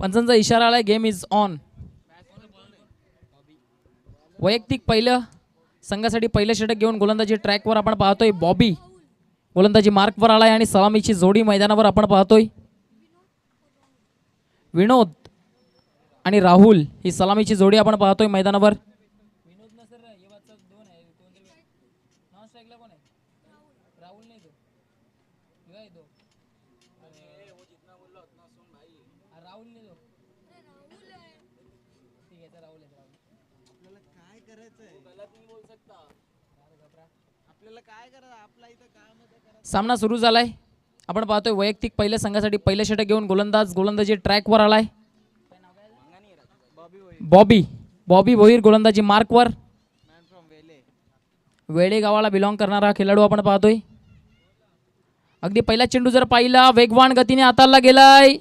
पंचांचा इशारा आलाय, game is on. वैयक्तिक पहिलं संघासाठी पहिलं षटक घेऊन गोलंदाजी ट्रॅकवर आपण पाहतोय. बॉबी गोलंदाजी मार्कवर आलाय आणि सलामीची जोडी मैदानावर आपण पाहतोय. विनोद आणि राहुल ही सलामीची जोडी आपण पाहतोय मैदानावर. सामना सुरू झालाय. आपण पाहतोय वैयक्तिक पहिल्या संघासाठी पहिलं षटक घेऊन गोलंदाजी ट्रॅकवर आलाय. बॉबी भोईर गोलंदाजी मार्कवर. वेळे गावाला बिलॉंग करणारा खेळाडू आपण पाहतोय. अगदी पहिला चेंडू जर पाहिला वेगवान गतीने हाताळला गेलाय.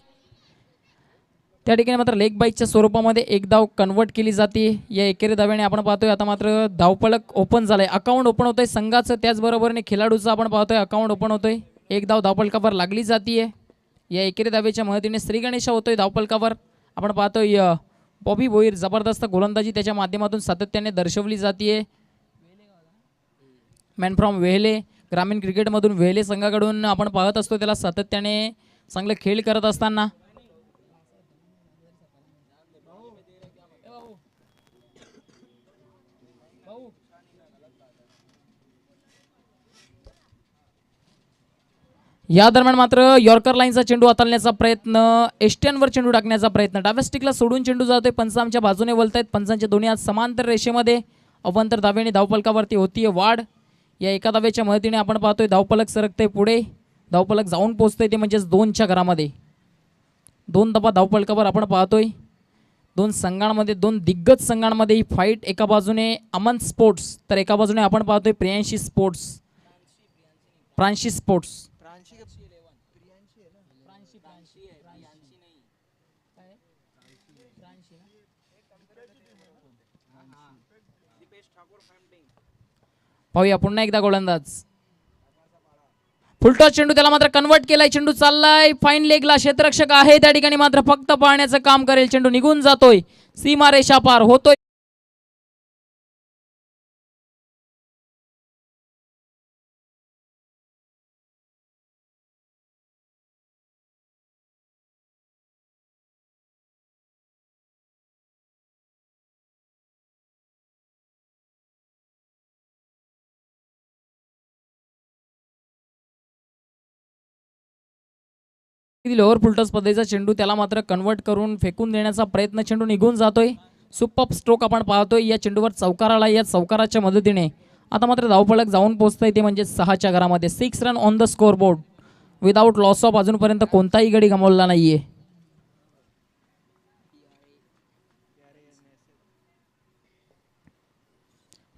त्या ठिकाणी मात्र लेग बाईकच्या स्वरूपामध्ये एक धाव कन्वर्ट केली जाते. या एकेरी धाव्याने आपण पाहतोय आता मात्र धावफलक ओपन झालाय. अकाउंट ओपन होतोय संघाचं, त्याचबरोबरीने खेळाडूचं आपण पाहतोय अकाउंट ओपन होतोय. एक धाव धावफलकावर लागली जाते. या एकेरी धावेच्या मदतीने श्री गणेशा होतोय धावफलकावर. आपण पाहतोय बॉबी भोईर जबरदस्त गोलंदाजी त्याच्या माध्यमातून सातत्याने दर्शवली जाते. मॅन फ्रॉम वेहले ग्रामीण क्रिकेटमधून वेहले संघाकडून आपण पाहत असतो त्याला सातत्याने चांगले खेळ करत असताना. या दरम्यान मात्र यॉर्कर लाईनचा चेंडू हाताळण्याचा प्रयत्न, एस्ट्यांवर चेंडू टाकण्याचा प्रयत्न, डाव्या स्टिकला सोडून चेंडू जातोय. पंच आमच्या बाजूने वळतायत. पंचांचे दोन्ही हात समांतर रेषेमध्ये. अवांतर धावेने धावफलकावरती होतीये वाढ. या एका धावेच्या मदतीने आपण पाहतोय धावफलक सरकते पुढे. धावफलक जाऊन पोहोचतोय ते म्हणजेच 2च्या घरामध्ये. 2 धावा धावफलकावर आपण पाहतोय. दोन संघांमध्ये, दोन दिग्गज संघांमध्ये ही फाईट. एका बाजूने अमन स्पोर्ट्स तर एका बाजूने आपण पाहतोय प्रियांशी स्पोर्ट्स. पाहूया पुन्हा एकदा गोलंदाज. फुलटॉस चेंडू त्याला मात्र कन्वर्ट केलाय. चेंडू चाललाय फाईन लेगला. क्षेत्ररक्षक आहे त्या ठिकाणी मात्र फक्त पाहण्याचं काम करेल. चेंडू निघून जातोय, सीमारेषा पार होतोय. लोअर फुलटॉस पद्धतीचा चेंडू त्याला मात्र कन्वर्ट करून फेकून देण्याचा प्रयत्न. चेंडू निघून जातोय. सुपर स्ट्रोक आपण पाहतोय. या चेंडूवर चौकार आला. या चौकाराच्या मदतीने आता मात्र धावफलक जाऊन पोहोचतंय ते म्हणजे 6च्या घरामध्ये. 6 run on the score board without loss of. अजूनपर्यंत कोणताही गडी गमावला नाहीये.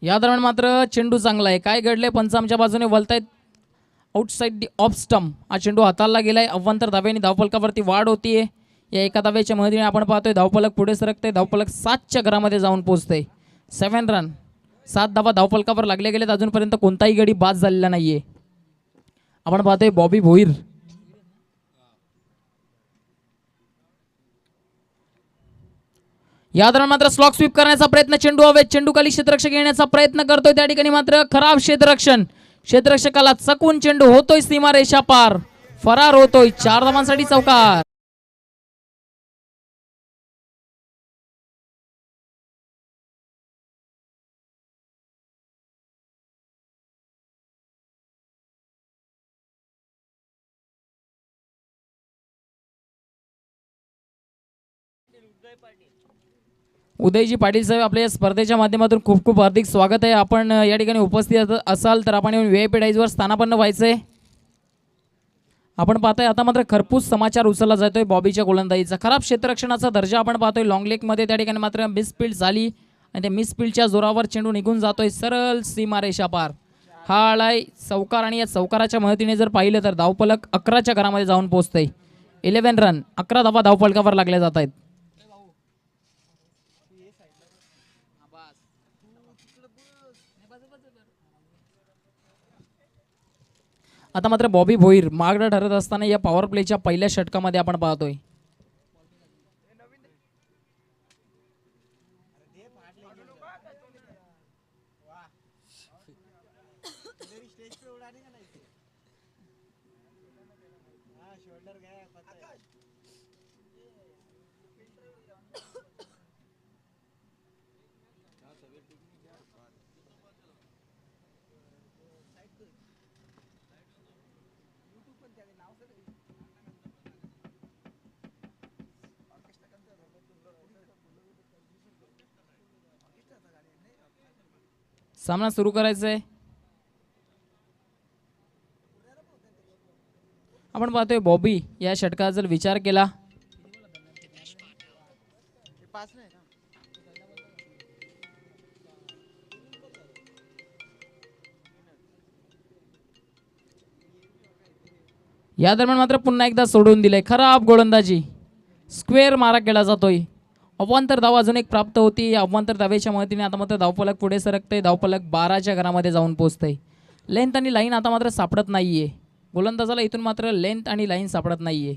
या दरम्यान मात्र चेंडू चांगला आहे. काय घडले, पंच आमच्या बाजूने वलतायत. आउटसाइड दी ऑफ स्टंप हा चेंडू हाताळला गेलाय. अवांतर धावेने धावफलकावरती वाढ होतीये. या एका धावेच्या मदतीने आपण पाहतोय धावफलक पुढे सरकते. धावफलक 7च्या घरामध्ये जाऊन पोहोचते. 7 रन 7 धावा धावफलकावर लागले गेलेत. अजूनपर्यंत कोणताही गडी बाद झालेला नाहीये. आपण पाहतोय बॉबी भोईर. या दरम्यान मात्र स्लॉक स्वीप करण्याचा प्रयत्न. चेंडू हवेत. चेंडू खाली क्षेत्ररक्षक येण्याचा प्रयत्न करतोय. त्या ठिकाणी मात्र खराब क्षेत्ररक्षकाला चकवून चेंडू होतोय सीमारेषा पार. फरार होतोय. 4 धावांसाठी चौकार. उदयजी पाटील साहेब आपल्या या स्पर्धेच्या माध्यमातून खूप खूप हार्दिक स्वागत आहे. आपण या ठिकाणी उपस्थित असाल तर आपण येऊन VIP डाईजवर स्थानापन्न व्हायचंय. आपण पाहतोय आता मात्र खरपूस समाचार उचलला जातोय बॉबीच्या गोलंदाजीचा. खराब क्षेत्ररक्षणाचा दर्जा आपण पाहतोय लॉंग लेगमध्ये. त्या ठिकाणी मात्र मिसफील्ड झाली आणि त्या मिसफील्डच्या जोरावर चेंडू निघून जातोय सरळ सीमारेषा पार. हा आलाय चौकार आणि या चौकाराच्या मदतीने जर पाहिलं तर धावफलक 11च्या घरामध्ये जाऊन पोहोचतंय. 11 रन 11 धावा धावफलकावर लागल्या जात आहेत. आता मात्र बॉबी भोईर मागडं ठरत असताना या पॉवर प्लेच्या पहिल्या षटकामध्ये आपण पाहतोय सामना सुरू करायचा आहे. आपण पाहतोय बॉबी या षटकाचा जर विचार केला या दरम्यान मात्र पुन्हा एकदा सोडून दिले. खराब गोलंदाजी, स्क्वेअर मारा केला जातोय. अवांतर धाव अजून एक प्राप्त होती. या अवांतर धावेच्या मदतीने आता मात्र धावफलक पुढे सरकते. धावफलक 12च्या घरामध्ये जाऊन पोहोचते. लेंथ आणि लाईन आता मात्र सापडत नाहीये. गोलंदाजाला इथून मात्र लेंथ आणि लाईन सापडत नाहीये.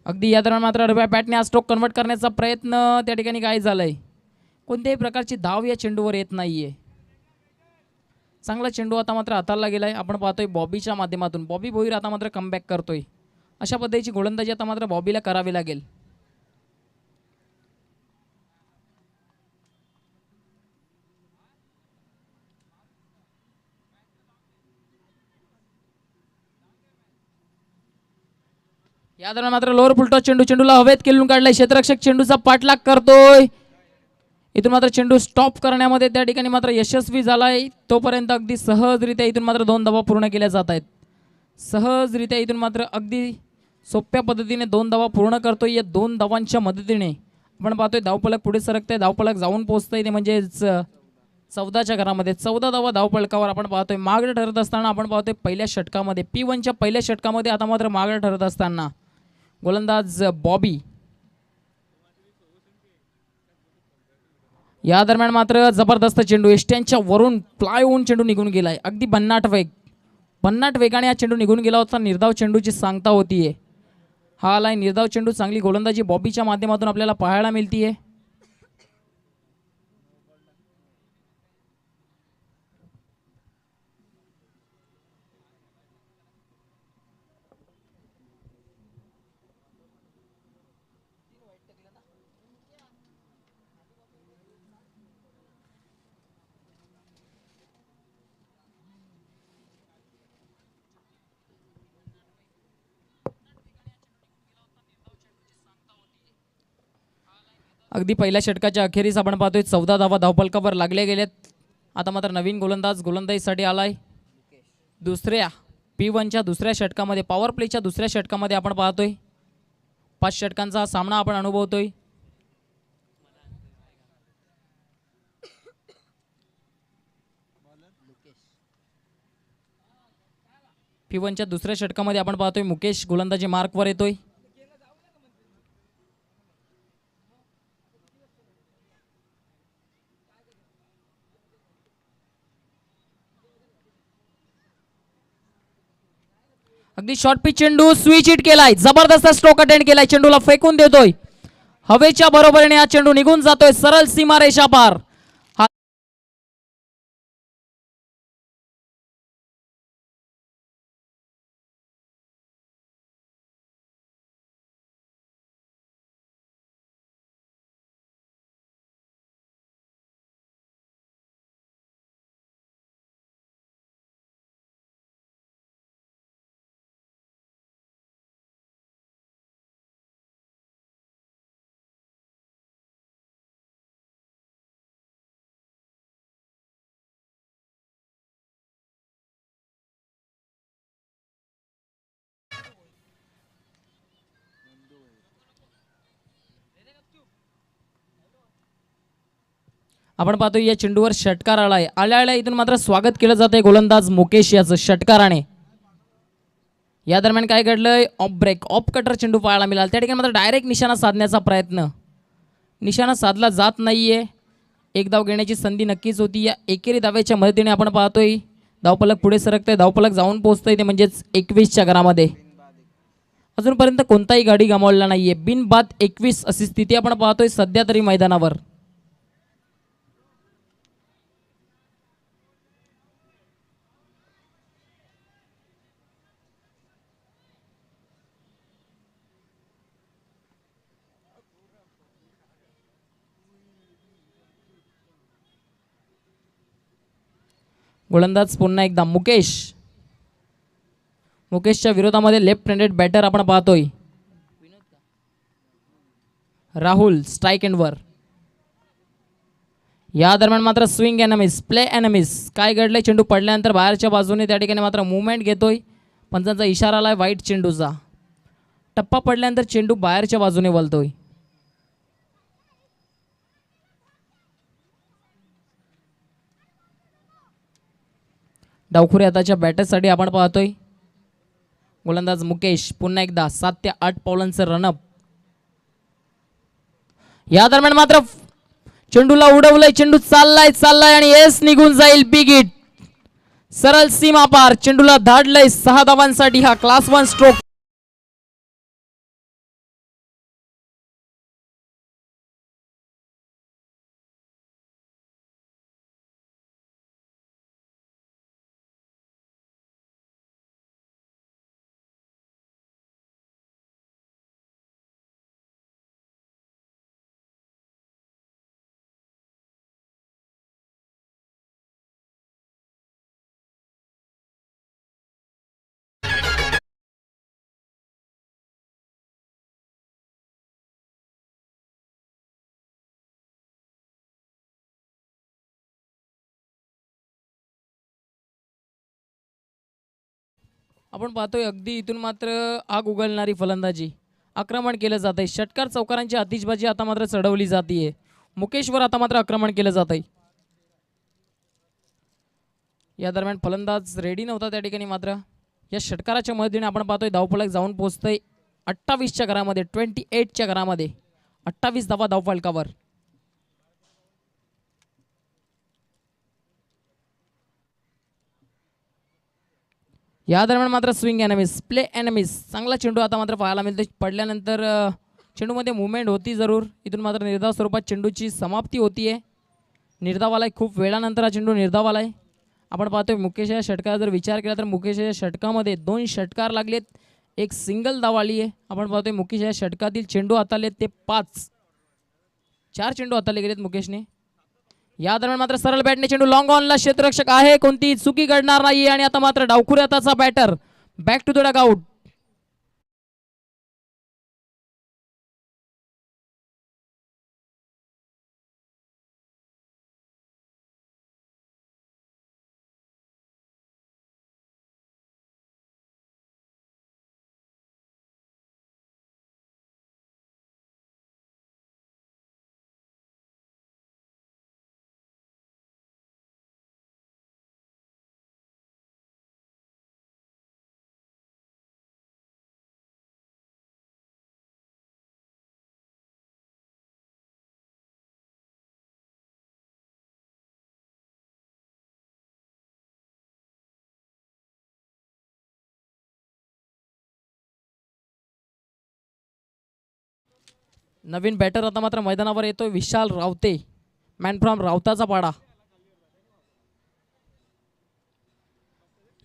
अगदी या दरम्यान मात्र रव्या बॅटने हा स्ट्रोक कन्वर्ट करण्याचा प्रयत्न त्या ठिकाणी काय झालंय. कोणत्याही प्रकारची धाव या चेंडूवर येत नाहीये. चांगला चेंडू आता मात्र हाताळला गेलाय. आपण पाहतोय बॉबीच्या माध्यमातून. बॉबी भोईर आता मात्र कमबॅक करतोय. अशा पद्धतीची गोलंदाजी आता मात्र बॉबीला करावी लागेल. या दरम्यान मात्र लोअर फुलटॉस चेंडू, चेंडूला हवेत केलून काढलाय. क्षेत्ररक्षक चेंडूचा पाठलाग करतोय. इथून मात्र चेंडू स्टॉप करण्यामध्ये त्या ठिकाणी मात्र यशस्वी झालाय. तोपर्यंत अगदी सहजरित्या इथून मात्र 2 धावा पूर्ण केल्या जात आहेत. सहजरित्या इथून मात्र अगदी सोप्या पद्धतीने 2 धावा पूर्ण करतोय. या 2 धावांच्या मदतीने आपण पाहतोय धावफलक पुढे सरकतंय. धावफलक जाऊन पोहोचतंय ते म्हणजेच 14च्या घरामध्ये. 14 धावा धावफलकावर आपण पाहतोय. मागं ठरत असताना आपण पाहतोय पहिल्या षटकामध्ये P1च्या पहिल्या षटकामध्ये आता मात्र मागं ठरत असताना गोलंदाज बॉबी. या दरम्यान मात्र जबरदस्त चेंडू, एस्ट्यांच्या वरून फ्लाय होऊन चेंडू निघून गेलाय. अगदी भन्नाट वेगाने हा चेंडू निघून गेला होता. निर्धाव चेंडूची सांगता होतीये. हा आलाय निर्धाव चेंडू. चांगली गोलंदाजी बॉबीच्या माध्यमातून आपल्याला पाहायला मिळतीये. अगदी पहिल्या षटकाच्या अखेरीस आपण पाहतोय 14 धावा धावफलकावर लागले गेलेत. आता मात्र नवीन गोलंदाज गोलंदाजीसाठी आलाय. दुसऱ्या P1च्या दुसऱ्या षटकामध्ये, पॉवर प्लेच्या दुसऱ्या षटकामध्ये आपण पाहतोय 5 षटकांचा सामना आपण अनुभवतोय. P1च्या दुसऱ्या षटकामध्ये आपण पाहतोय मुकेश गोलंदाजी मार्कवर येतोय. अगदी शॉर्ट पिच चेंडू, स्विच हिट केलाय. जबरदस्त स्ट्रोक अटेंड केलाय. चेंडूला फेकून देतोय. हवेच्या बरोबरीने हा चेंडू निघून जातोय सरळ सीमारेषा पार. आपण पाहतो या चेंडूवर षटकार आलाय. आल्या इथून मात्र स्वागत केलं जातंय गोलंदाज मुकेश याचं षटकाराने. या दरम्यान काय घडलंय, ऑफ ब्रेक, ऑफ कटर चेंडू पाहायला मिळाला. त्या ठिकाणी मात्र डायरेक्ट निशाणा साधण्याचा प्रयत्न, निशाणा साधला जात नाहीये. एक धाव घेण्याची संधी नक्कीच होती. या एकेरी धावेच्या मदतीने आपण पाहतोय धावफलक पुढे सरकतंय, धावफलक जाऊन पोहोचतंय ते म्हणजेच 21च्या घरामध्ये. अजूनपर्यंत कोणताही गाडी गमावलेला नाहीये. बिनबाद 21 अशी स्थिती आपण पाहतोय सध्या तरी मैदानावर. गोलंदाज पुन्हा एकदा मुकेश. मुकेशच्या विरोधामध्ये लेफ्ट हँडेड बॅटर आपण पाहतोय. राहुल स्ट्राईक एंडवर. या दरम्यान मात्र स्विंग एनमिस, प्ले एनमिस. काय घडलंय? चेंडू पडल्यानंतर बाहेरच्या बाजूने त्या ठिकाणी मात्र मुवमेंट घेतोय. पंचांचा इशारा आलाय वाईट चेंडूचा. टप्पा पडल्यानंतर चेंडू बाहेरच्या बाजूने वळतोय. डावखुरी हाताच्या बॅटरसाठी आपण पाहतोय. गोलंदाज मुकेश पुन्हा एकदा 7 ते 8 पावलांचं रनअप. या दरम्यान मात्र चेंडूला उडवलंय. चेंडू चाललाय आणि एस निघून जाईल. Big hit. सरळ सीमा पार. चेंडूला धाडलंय 6 धावांसाठी. हा क्लास 1 स्ट्रोक. आपण पाहतोय अगदी इथून मात्र आग उगलणारी फलंदाजी. आक्रमण केलं जात आहे. षटकार चौकारांची आतिषबाजी आता मात्र चढवली जाते. मुकेशवर आता मात्र आक्रमण केलं जात आहे. या दरम्यान फलंदाज रेडी नव्हता त्या ठिकाणी. मात्र या षटकाराच्या मदतीने आपण पाहतोय धावफलक जाऊन पोहोचतोय 28च्या घरामध्ये, 28च्या घरामध्ये. 28 धावा धावफलकावर. या दरम्यान मात्र स्विंग एनमिस, प्ले एनमिस. चांगला चेंडू आता मात्र पाहायला मिळतो. पडल्यानंतर चेंडूमध्ये मुवमेंट होती जरूर. इथून मात्र निर्धाव स्वरूपात चेंडूची समाप्ती होतीये. निर्धाव आलाय. खूप वेळानंतर हा चेंडू निर्धाव आलाय. आपण पाहतोय मुकेश या षटकाचा जर विचार केला तर मुकेश या षटकामध्ये 2 षटकार लागलेत, 1 सिंगल धाव आली आहे. आपण पाहतोय मुकेश या षटकातील चेंडू हाताळलेत ते 5. 4 चेंडू हाताळले गेलेत मुकेशने. या दरम्यान मात्र सरळ बॅटने चेंडू लॉंग ऑनला. क्षेत्ररक्षक आहे, कोणती चुकी घडणार नाही. आणि आता मात्र डावखुरी हाताचा batter back to the dugout. नवीन बॅटर आता मात्र मैदानावर येतोय विशाल रावते. मॅन फ्रॉम रावताचा पाडा.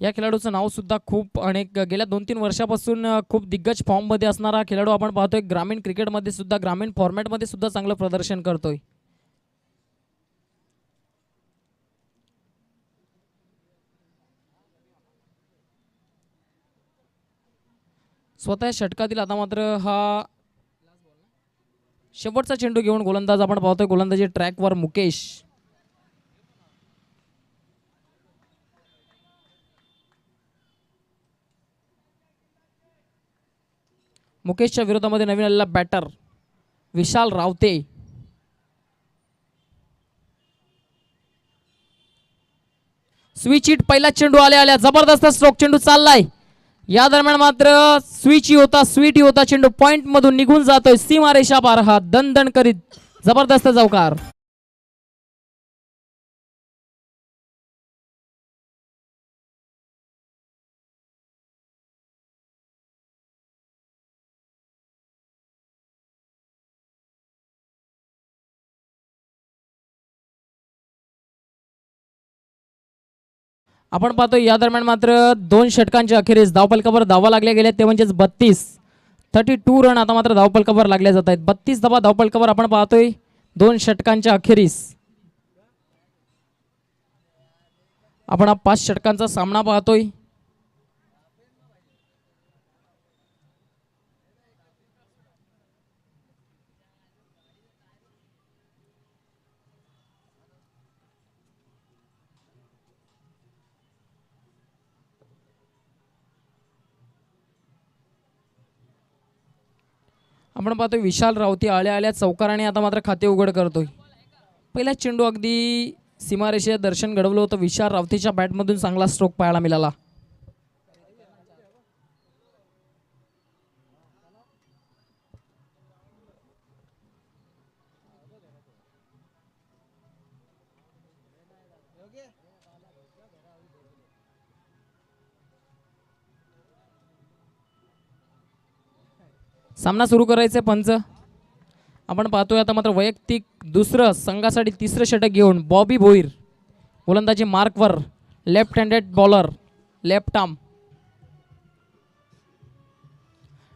या खेळाडूचं नाव सुद्धा खूप अनेक गेल्या 2-3 वर्षापासून खूप दिग्गज फॉर्म मध्ये असणारा खेळाडू आपण पाहतोय. ग्रामीण क्रिकेटमध्ये सुद्धा, ग्रामीण फॉर्मॅटमध्ये सुद्धा चांगलं प्रदर्शन करतोय. स्वतः षटकातील आता मात्र हा शेवटचा चेंडू घेऊन गोलंदाज आपण पाहतोय. गोलंदाजी ट्रॅकवर मुकेश. मुकेशच्या विरोधामध्ये नवीन आलेला batter Vishal Rawate. Switch hit. पहिला चेंडू आल्या जबरदस्त स्ट्रोक. चेंडू चाललाय. या दरम्यान मात्र स्विच ही होता चेंडू पॉइंट मधून निघून जातोय सीमारेषा पार. हा दणदण करीत जबरदस्त चौकार. आपण पाहतो या दरम्यान मात्र 2 षटकांच्या अखेरीस धावफलकावर धावा लागल्या गेल्या ते म्हणजेच 32 रन आता मात्र धावफलकावर लागल्या जात आहेत. 32 धावा धावफलकावर आपण पाहतोय 2 षटकांच्या अखेरीस. आपण हा 5 षटकांचा सामना पाहतोय. आपण पाहतोय विशाल रावती आल्या आल्या चौकाराने आता मात्र खाते उघड करतोय. पहिला चेंडू अगदी सीमारेषेचे दर्शन घडवलं होतं. विशाल रावतीच्या बॅटमधून चांगला स्ट्रोक पाहायला मिळाला. सामना सुरू करायचे पंच. आपण पाहतोय आता मात्र वैयक्तिक दुसरं संघासाठी तिसरं षटक घेऊन बॉबी भोईर गोलंदाजी मार्कवर left handed bowler left arm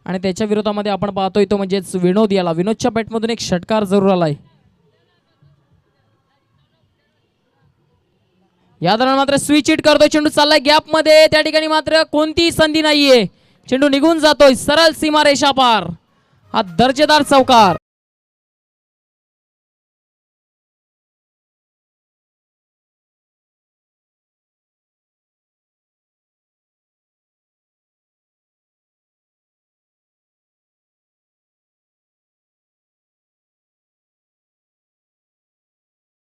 आणि त्याच्या विरोधामध्ये आपण पाहतोय तो म्हणजेच विनोद. याला विनोदच्या बॅटमधून एक षटकार जरूर आलाय. या दरम्यान मात्र स्विच हिट करतोय. चेंडू चाललाय गॅप मध्ये. त्या ठिकाणी मात्र कोणतीही संधी नाहीये. चेंडू निघून जातोय सरळ सीमारेषा पार. हा दर्जेदार चौकार.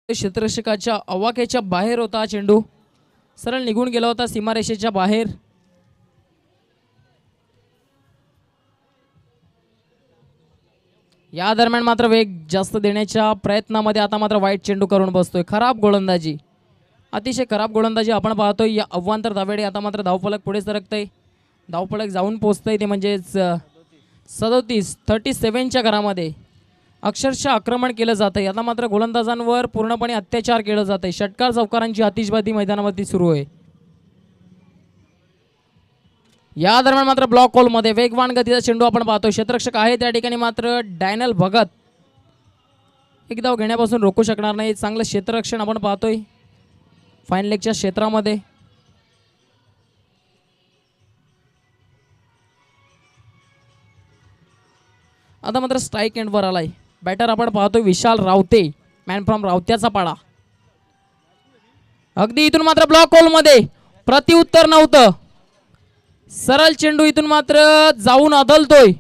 क्षेत्ररक्षकाच्या अवाक्याच्या बाहेर होता चेंडू. सरळ निघून गेला होता सीमारेषेच्या बाहेर. या दरम्यान मात्र वेग जास्त देण्याच्या प्रयत्नामध्ये आता मात्र वाईट चेंडू करून बसतोय. खराब गोलंदाजी, अतिशय खराब गोलंदाजी आपण पाहतोय. या अव्वांतर धावेडे आता मात्र धावफलक पुढे सरकतंय. धावफलक जाऊन पोहोचतंय ते म्हणजेच 37च्या घरामध्ये. अक्षरशः आक्रमण केलं जातंय. आता मात्र गोलंदाजांवर पूर्णपणे अत्याचार केलं जातंय. षटकार चौकारांची आतिषबाजी मैदानावरती सुरू आहे. या दरम्यान मात्र ब्लॉक होलमध्ये वेगवान गतीचा चेंडू आपण पाहतोय. क्षेत्ररक्षक आहे त्या ठिकाणी मात्र डॅनियल भगत एक धाव घेण्यापासून रोखू शकणार नाही. चांगलं क्षेत्ररक्षण आपण पाहतोय फाईन लेगच्या क्षेत्रामध्ये. आता मात्र स्ट्राईक एंडवर आलाय. बॅटर आपण पाहतोय विशाल रावते, मॅन फ्रॉम रावत्याचा पाडा. अगदी इथून मात्र ब्लॉक होलमध्ये प्रतिउत्तर नव्हतं. सरळ चेंडू इथून मात्र जाऊन आदलतोय.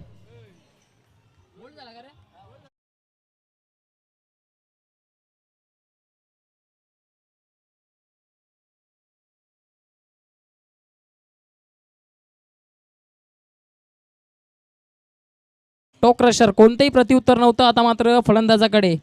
टोक क्रशर कोणतेही प्रतिउत्तर नव्हतं आता मात्र फलंदाजाकडे.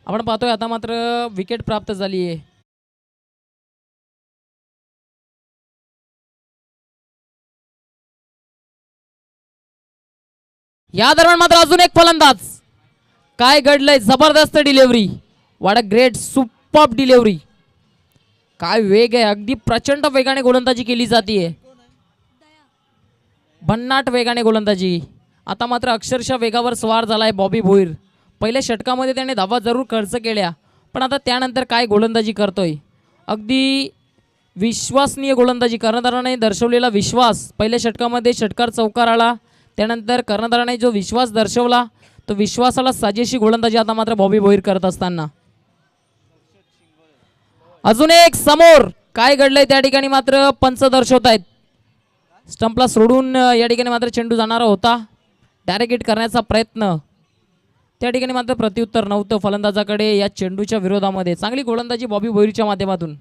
आपण पाहतोय आता मात्र विकेट प्राप्त झाली आहे. या दरम्यान मात्र अजून एक फलंदाज. काय घडलंय, जबरदस्त delivery. What a great superb delivery. काय वेग आहे, अगदी प्रचंड वेगाने गोलंदाजी केली जाते. भन्नाट वेगाने गोलंदाजी. आता मात्र अक्षरशः वेगावर स्वार झालाय बॉबी भोईर. पहिल्या षटकामध्ये त्याने धावा जरूर खर्च केल्या पण आता त्यानंतर काय गोलंदाजी करतोय. अगदी विश्वासनीय गोलंदाजी. कर्णधाराने दर्शवलेला विश्वास पहिल्या षटकामध्ये षटकार चौकार आला. त्यानंतर कर्णधाराने जो विश्वास दर्शवला तो विश्वासाला साजेशी गोलंदाजी आता मात्र बॉबी भोईर करत असताना अजून एक समोर काय घडलंय त्या ठिकाणी मात्र पंच दर्शवत आहेत. स्टंपला सोडून या ठिकाणी मात्र चेंडू जाणारा होता. डायरेक्ट हिट करण्याचा प्रयत्न त्या ठिकाणी मात्र प्रत्युत्तर नव्हतं फलंदाजाकडे. या चेंडूच्या विरोधामध्ये चांगली गोलंदाजी बॉबी भोईरच्या माध्यमातून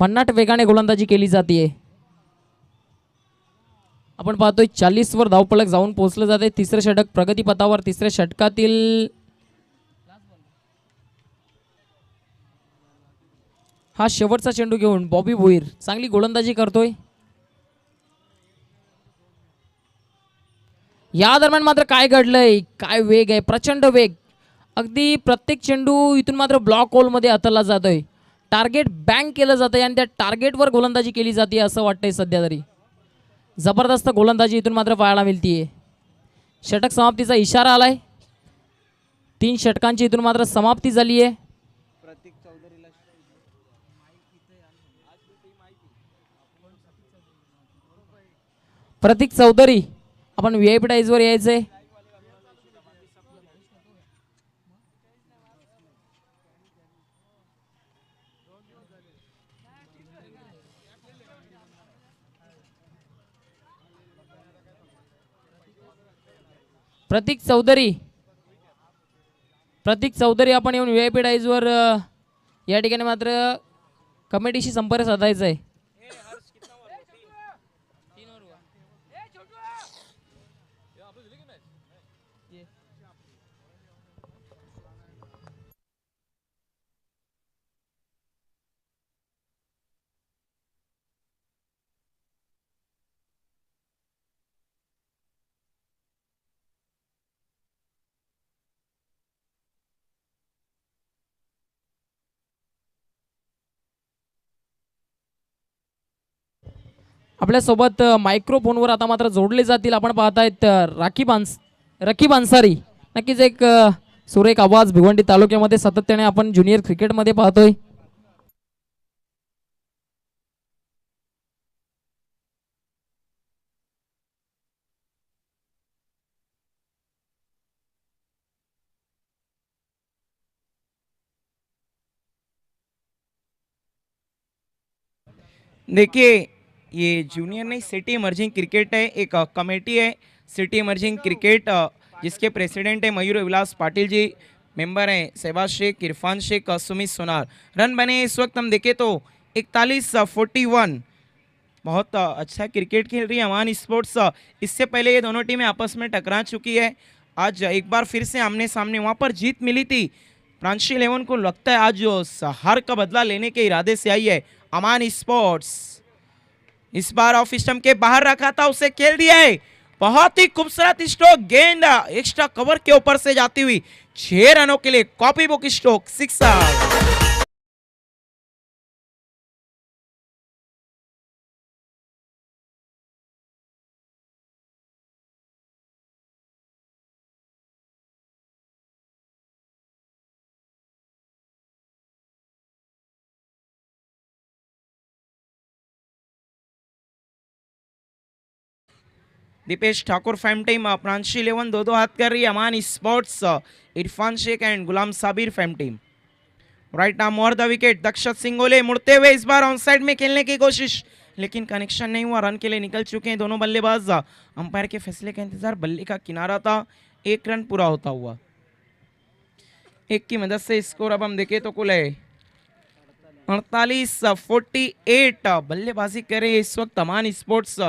भन्नाट वेगाने गोलंदाजी केली जाते. आपण पाहतोय 40 वर धावफलक जाऊन पोहोचलं जाते. तिसरं षटक प्रगतीपथावर. तिसऱ्या षटकातील हा शेवटचा चेंडू घेऊन बॉबी भोईर चांगली गोलंदाजी करतोय. या दरम्यान मात्र काय घडलंय, काय वेग आहे, प्रचंड वेग. अगदी प्रत्येक चेंडू इथून मात्र ब्लॉक होल मध्ये हाताळला जातोय. टार्गेट बँक केलं जातंय आणि त्या टार्गेटवर गोलंदाजी केली जाते असं वाटतंय सध्या तरी. जबरदस्त गोलंदाजी इथून मात्र पाहायला मिळतीये. षटक समाप्तीचा इशारा आलाय. 3 षटकांची इथून मात्र समाप्ती झाली आहे. प्रतीक चौधरी आपण व्हीआयपी टाईज वर यायचंय. प्रतीक चौधरी आपण येऊन व्हीआयपी टाईज वर या ठिकाणी मात्र कमिटीशी संपर्क साधायचा आहे. आपल्यासोबत मायक्रोफोनवर आता मात्र जोडले जातील. आपण पाहतायत रकीब अन्सारी. नक्कीच एक सुरेख आवाज. भिवंडी तालुक्यामध्ये सातत्याने आपण ज्युनियर क्रिकेटमध्ये पाहतोय. देखिए ये जूनियर नहीं सिटी इमर्जिंग क्रिकेट है, एक कमेटी है सिटी इमर्जिंग क्रिकेट जिसके प्रेसिडेंट है मयूर विलास पाटिल जी, मेंबर हैं शहबाज शेख, इरफान शेख, सुमित सोनार। रन बने इस वक्त हम देखें तो 41-41। बहुत अच्छा क्रिकेट खेल रही है अमान स्पोर्ट्स। इससे पहले ये दोनों टीमें आपस में टकरा चुकी है। आज एक बार फिर से आमने सामने वहाँ पर जीत मिली थी। प्रांशी 11 को लगता है आज जो हार का बदला लेने के इरादे से आई है अमान स्पोर्ट्स। इस बार ऑफ स्टंप के बाहर रखा था, उसे खेल दिया है। बहुत ही खूबसूरत स्ट्रोक, गेंद एक्स्ट्रा कवर के ऊपर से जाती हुई 6 रनों के लिए copy book stroke, sixer. Deepesh Thakur fam team, Pranshi 11 दो हाथ कर रही है Aman sports, Irfan Shaikh and Ghulam Sabir fam team. Right arm over the wicket, Dakshat Singole मुड़ते हुए इस बार ऑन साइड में खेलने की कोशिश, लेकिन कनेक्शन नहीं हुआ। रन के लिए निकल चुके हैं दोनों बल्लेबाज। अंपायर के फैसले का इंतजार, बल्ले का किनारा था, 1 रन पूरा होता हुआ। 1 की मदद से स्कोर अब हम देखें तो कुल है 48-48। बल्लेबाजी करे इस वक्त अमान स्पोर्ट्स।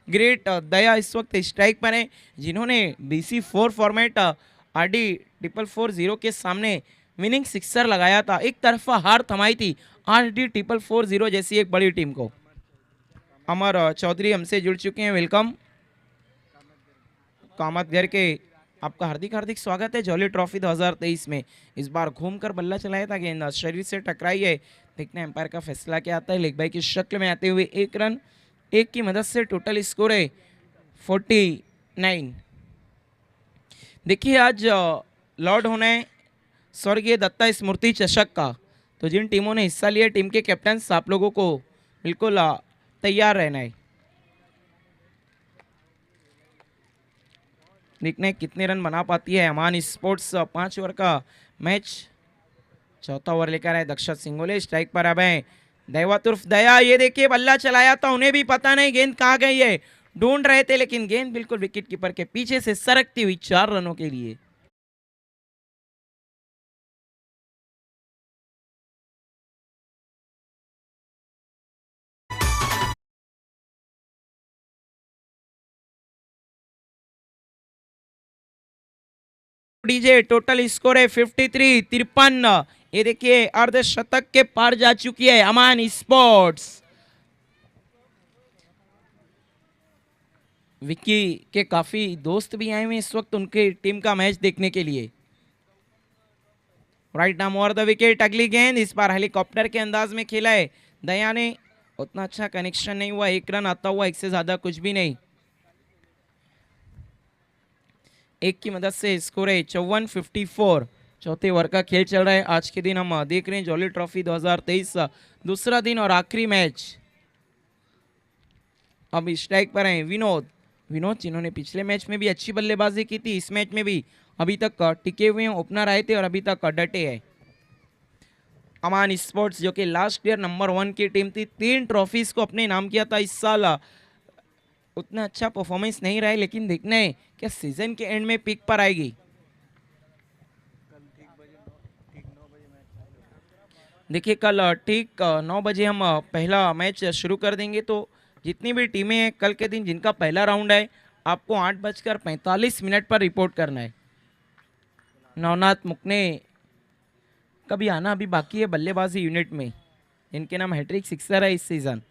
ग्रेट दया इस वक्त स्ट्राइक पर है, जिन्होंने BC4 फॉर्मेट RD 440 के सामने विनिंग सिक्सर लगाया था। एक तरफा हार थमाई थी RD 440 जैसी एक बड़ी टीम को। अमर चौधरी हमसे जुड़ चुके हैं, वेलकम। कामत घर के आपका हार्दिक हार्दिक स्वागत है जॉली ट्रॉफी 2023 में। इस बार घूमकर बल्ला चलाया था, गेंद शरीर से टकराई है। देखना एम्पायर का फैसला क्या आता है। लेग बाई की शक्ल में आते हुए 1 रन, 1 की मदद से टोटल स्कोर है 49। देखिए आज लॉर्ड होना है स्वर्गीय दत्ता स्मृति चषक का, तो जिन टीमों ने हिस्सा लिया टीम के कैप्टन्स आप लोगों को बिल्कुल तैयार रहना है। देखना है कितने रन बना पाती है अमान स्पोर्ट्स। 5 ओवर का मैच, चौथा ओवर लेकर आए दक्षत सिंगोले। स्ट्राइक पर अब है दैवा तुर्फ दया। ये देखिए बल्ला चलाया था, उन्हें भी पता नहीं गेंद कहाँ गई है, ढूंढ रहे थे, लेकिन गेंद बिल्कुल विकेट कीपर के पीछे से सरकती हुई 4 रनों के लिए। डीजे टोटल स्कोर है 53, 53। ये देखिए अर्धशतक के पार जा चुकी है अमान स्पोर्ट्स। विक्की के काफी दोस्त भी आए हुए इस वक्त उनके टीम का मैच देखने के लिए। राइट नाम ओवर द विकेट। अगली गेंद इस बार हेलीकॉप्टर के अंदाज में खेला है दया ने, उतना अच्छा कनेक्शन नहीं हुआ, 1 रन आता हुआ, 1 से ज्यादा कुछ भी नहीं। 1 की मदद से स्कोर है 54, 54। चौथे ओवर का खेल चल रहा है। आज के दिन हम देख रहे हैं जॉली ट्रॉफी 2023 दूसरा दिन और आखिरी मैच। अब स्ट्राइक पर हैं विनोद। विनोद जिन्होंने पिछले मैच में भी अच्छी बल्लेबाजी की थी, इस मैच में भी अभी तक टिके हुए हैं, ओपनर आए थे और अभी तक डटे हैं। अमान स्पोर्ट्स जो कि लास्ट ईयर नंबर 1 की टीम थी, 3 ट्रॉफीज को अपने नाम किया था। इस साल उतना अच्छा परफॉर्मेंस नहीं रहा है, लेकिन देखना है क्या सीजन के एंड में पीक पर आएगी। देखिए कल ठीक 9 बजे हम पहला मैच शुरू कर देंगे, तो जितनी भी टीमें हैं कल के दिन जिनका पहला राउंड है, आपको 8:45 पर रिपोर्ट करना है। नवनाथ मुकने का भी आना अभी बाकी है बल्लेबाजी यूनिट में, इनके नाम हैट्रिक सिक्सर है इस सीजन।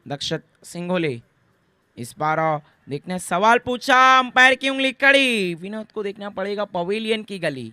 दक्षत सिंघोले इस बार देखने सवाल पूछा, अंपायर की उंगली कड़ी, विनोद को देखना पड़ेगा पवेलियन की गली।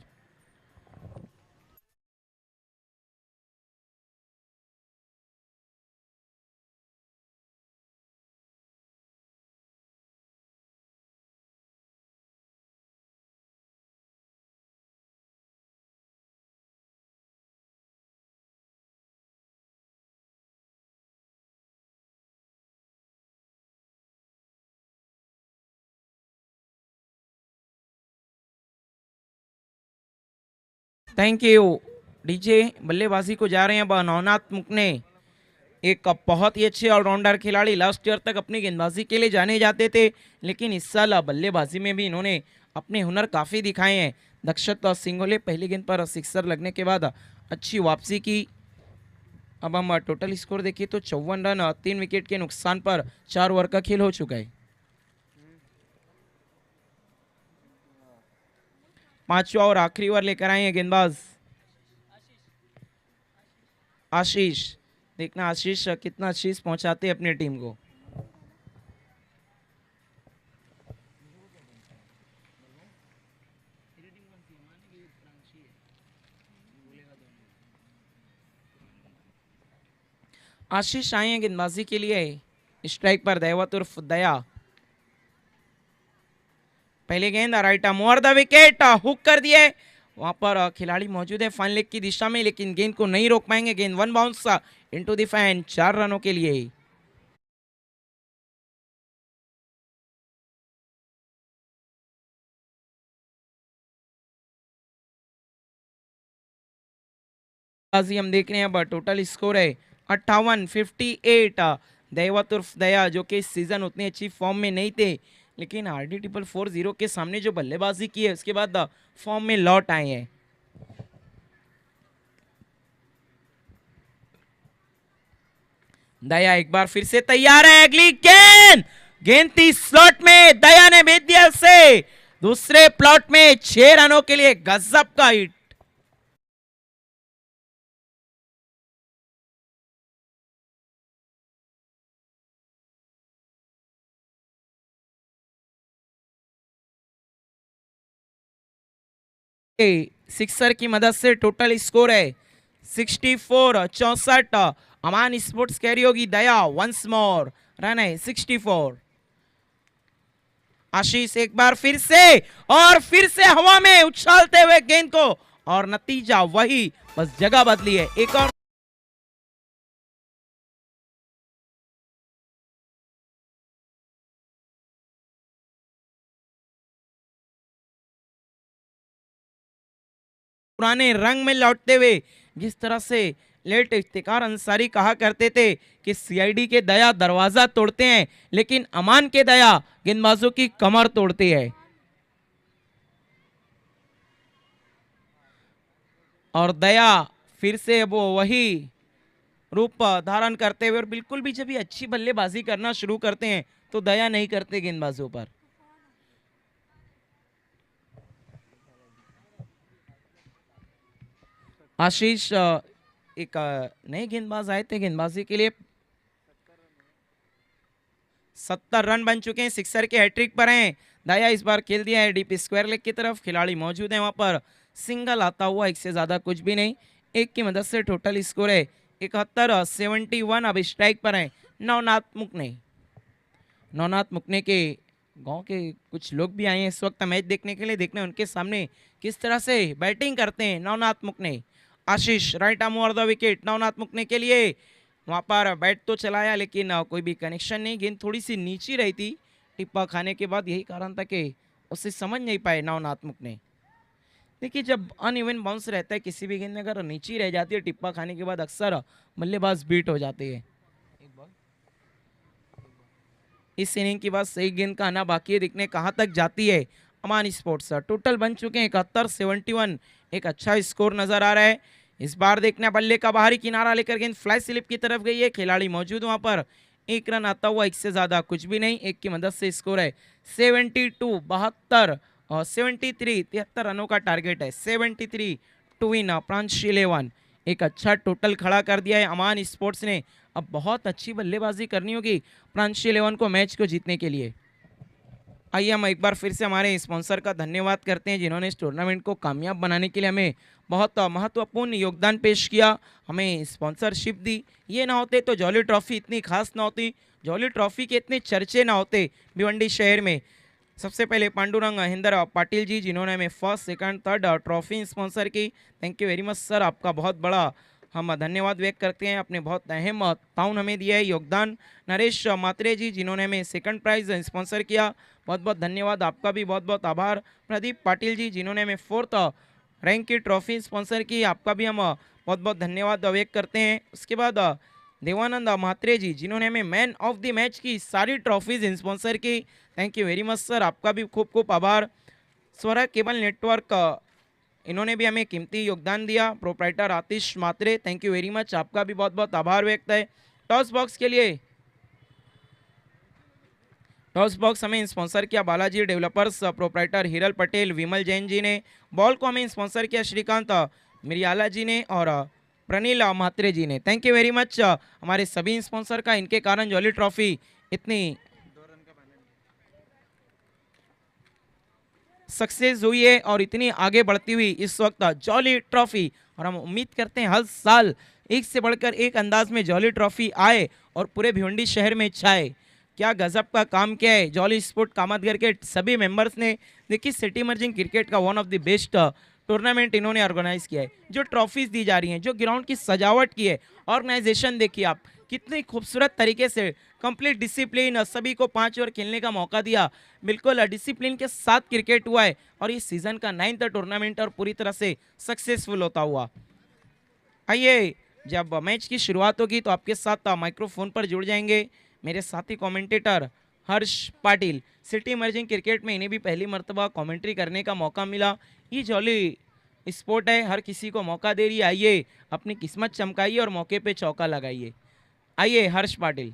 Thank you DJ. बल्लेबाजी को जा रहे हैं नवनाथ मुकने, एक बहुत ही अच्छे ऑलराउंडर खिलाड़ी, लास्ट ईयर तक अपनी गेंदबाजी के लिए जाने जाते थे, लेकिन इस साल बल्लेबाजी में भी इन्होंने अपने हुनर काफ़ी दिखाए हैं। दक्षत सिंघोले पहली गेंद पर सिक्सर लगने के बाद अच्छी वापसी की। अब हम टोटल स्कोर देखिए तो 54 रन 3 विकेट के नुकसान पर 4 ओवर का खेल हो चुका है। 5वां और आखिरी ओवर लेकर आए हैं गेंदबाज आशीष। देखना आशीष कितना आशीष पहुंचाते हैं अपनी टीम को। आशीष आए हैं गेंदबाजी के लिए। स्ट्राइक पर दैवत उर्फ दया। पहले गेंद right arm over the wicket, hook कर दिए। वहां पर खिलाड़ी मौजूद है फाइन लेग की दिशा में, लेकिन गेंद को नहीं रोक पाएंगे। गेंद 1 बाउंस इनटू द फैन, 4 रनों के लिए। हम देख रहे हैं अब टोटल स्कोर है 58, 58। दैवत उर्फ दया जो कि इस सीजन उतनी अच्छी फॉर्म में नहीं थे, लेकिन RD 440 के सामने जो बल्लेबाजी की है उसके बाद फॉर्म में लौट आए हैं। दया एक बार फिर से तैयार है। अगली गेंद, गेंद थी स्लॉट में, दया ने भेज दिया से दूसरे प्लॉट में 6 रनों के लिए। गजब का हिट। सिक्सर की मदद से टोटल स्कोर है 64, 64। अमान स्पोर्ट्स कैरी होगी दया, वंस मोर रन है 64। आशीष एक बार फिर से और फिर से हवा में उछालते हुए गेंद को, और नतीजा वही, बस जगह बदली है। एक और पुराने रंग में लौटते हुए, जिस तरह से लेट इफ्तिकार अंसारी कहा करते थे कि सीआईडी के दया दरवाजा तोड़ते हैं, लेकिन अमान के दया गेंदबाजों की कमर तोड़ती है। और दया फिर से वो वही रूप धारण करते हुए, और बिल्कुल भी जब ये अच्छी बल्लेबाजी करना शुरू करते हैं तो दया नहीं करते गेंदबाजों पर। आशीष एक नए गेंदबाज आए थे गेंदबाजी के लिए। 70 रन बन चुके हैं, सिक्सर के हैट्रिक पर हैं। दया इस बार खेल दिया है डीप स्क्वायर लेग की तरफ, खिलाड़ी मौजूद है वहां पर। सिंगल आता हुआ, एक से ज्यादा कुछ भी नहीं। एक की मदद से टोटल स्कोर है 71, 71। अब स्ट्राइक पर है नवनाथ मुकने। नवनाथ मुकने के गांव के कुछ लोग भी आए हैं इस वक्त मैच देखने के लिए, देखने उनके सामने किस तरह से बैटिंग करते हैं नवनाथ मुकने। Ashish right arm over the wicket Navnath मुकने के लिए। वहां पर बैट तो चलाया लेकिन कोई भी कनेक्शन नहीं, गेंद थोड़ी सी नीची रही थी टिप्पा खाने के बाद, यही कारण था कि उसे समझ नहीं पाए नवनाथ मुकने। देखिए जब अनइवन बाउंस रहता है किसी भी गेंद में, अगर नीची रह जाती है टिप्पा खाने के बाद, अक्सर बल्लेबाज बीट हो जाते हैं। इस इनिंग की बाद सही गेंद का आना बाकी है, दिखने कहाँ तक जाती है अमान स्पोर्ट्स। टोटल बन चुके हैं 71, 71। एक अच्छा स्कोर नजर आ रहा है। इस बार देखना बल्ले का बाहरी किनारा लेकर गेंद फ्लाई स्लिप की तरफ गई है, खिलाड़ी मौजूद वहां पर। एक रन आता हुआ, एक से ज्यादा कुछ भी नहीं। एक की मदद से स्कोर है 72, 72 और 73, 73 रनों का टारगेट है। 73 टू विन प्रांश 11। एक अच्छा टोटल खड़ा कर दिया है अमान स्पोर्ट्स ने। अब बहुत अच्छी बल्लेबाजी करनी होगी प्रांश 11 को मैच को जीतने के लिए। आइए हम एक बार फिर से हमारे स्पॉन्सर का धन्यवाद करते हैं जिन्होंने इस टूर्नामेंट को कामयाब बनाने के लिए हमें बहुत महत्वपूर्ण योगदान पेश किया, हमें स्पॉन्सरशिप दी। ये ना होते तो जॉली ट्रॉफी इतनी खास ना होती, जॉली ट्रॉफी के इतने चर्चे ना होते भिवंडी शहर में। सबसे पहले पांडुरंग हिंदर पाटिल जी जिन्होंने हमें first second third trophy sponsor की। Thank you very much sir, आपका बहुत बड़ा हम धन्यवाद व्यक्त करते हैं, आपने बहुत अहम ताउन हमें दिया है योगदान। नरेश मात्रे जी जिन्होंने हमें सेकंड प्राइज स्पॉन्सर किया, बहुत बहुत धन्यवाद, आपका भी बहुत बहुत आभार। प्रदीप पाटिल जी जिन्होंने हमें फोर्थ रैंक की ट्रॉफी स्पॉन्सर की, आपका भी हम बहुत बहुत धन्यवाद व्यक्त करते हैं। उसके बाद देवानंद म्हात्रे जी जिन्होंने हमें मैन ऑफ द मैच की सारी ट्रॉफीज स्पॉन्सर की, thank you very much sir, आपका भी खूब खूब आभार। स्वरा केबल नेटवर्क इन्होंने भी हमें कीमती योगदान दिया। Proprietor Atish Mhatre, thank you very much, आपका भी बहुत बहुत आभार व्यक्त है। टॉस बॉक्स के लिए टॉस बॉक्स हमें स्पॉन्सर किया बालाजी डेवलपर्स, प्रोप्राइटर हिरल पटेल, विमल जैन जी ने। बॉल को हमें स्पॉन्सर किया श्रीकांत मिरियाला जी ने और प्रनील म्हात्रे जी ने। थैंक यू वेरी मच हमारे सभी स्पॉन्सर का, इनके कारण जॉली ट्रॉफी इतनी सक्सेस हुई है और इतनी आगे बढ़ती हुई इस वक्त जॉली ट्रॉफी। और हम उम्मीद करते हैं हर साल एक से बढ़कर एक अंदाज में जॉली ट्रॉफी आए और पूरे भिवंडी शहर में छाए। क्या गजब का काम किया है जॉली स्पोर्ट कामतगर के सभी मेंबर्स ने। देखिए सिटी मर्जिंग क्रिकेट का one of the best tournament इन्होंने ऑर्गेनाइज किया है। जो ट्रॉफीज दी जा रही हैं, जो ग्राउंड की सजावट की है, ऑर्गेनाइजेशन देखिए आप, कितनी खूबसूरत तरीके से कंप्लीट डिसिप्लिन, सभी को 5 ओवर खेलने का मौका दिया, बिल्कुल डिसिप्लिन के साथ क्रिकेट हुआ है। और ये सीजन का 9th टूर्नामेंट और पूरी तरह से सक्सेसफुल होता हुआ। आइए जब मैच की शुरुआत होगी तो आपके साथ माइक्रोफोन पर जुड़ जाएंगे मेरे साथी commentator Harsh Patil. City emerging cricket में इन्हें भी पहली मर्तबा कमेंट्री करने का मौका मिला। ये जॉली स्पोर्ट है, हर किसी को मौका दे रही है। आइए अपनी किस्मत चमकाइए और मौके पे चौका लगाइए। आइए हर्ष पाटिल।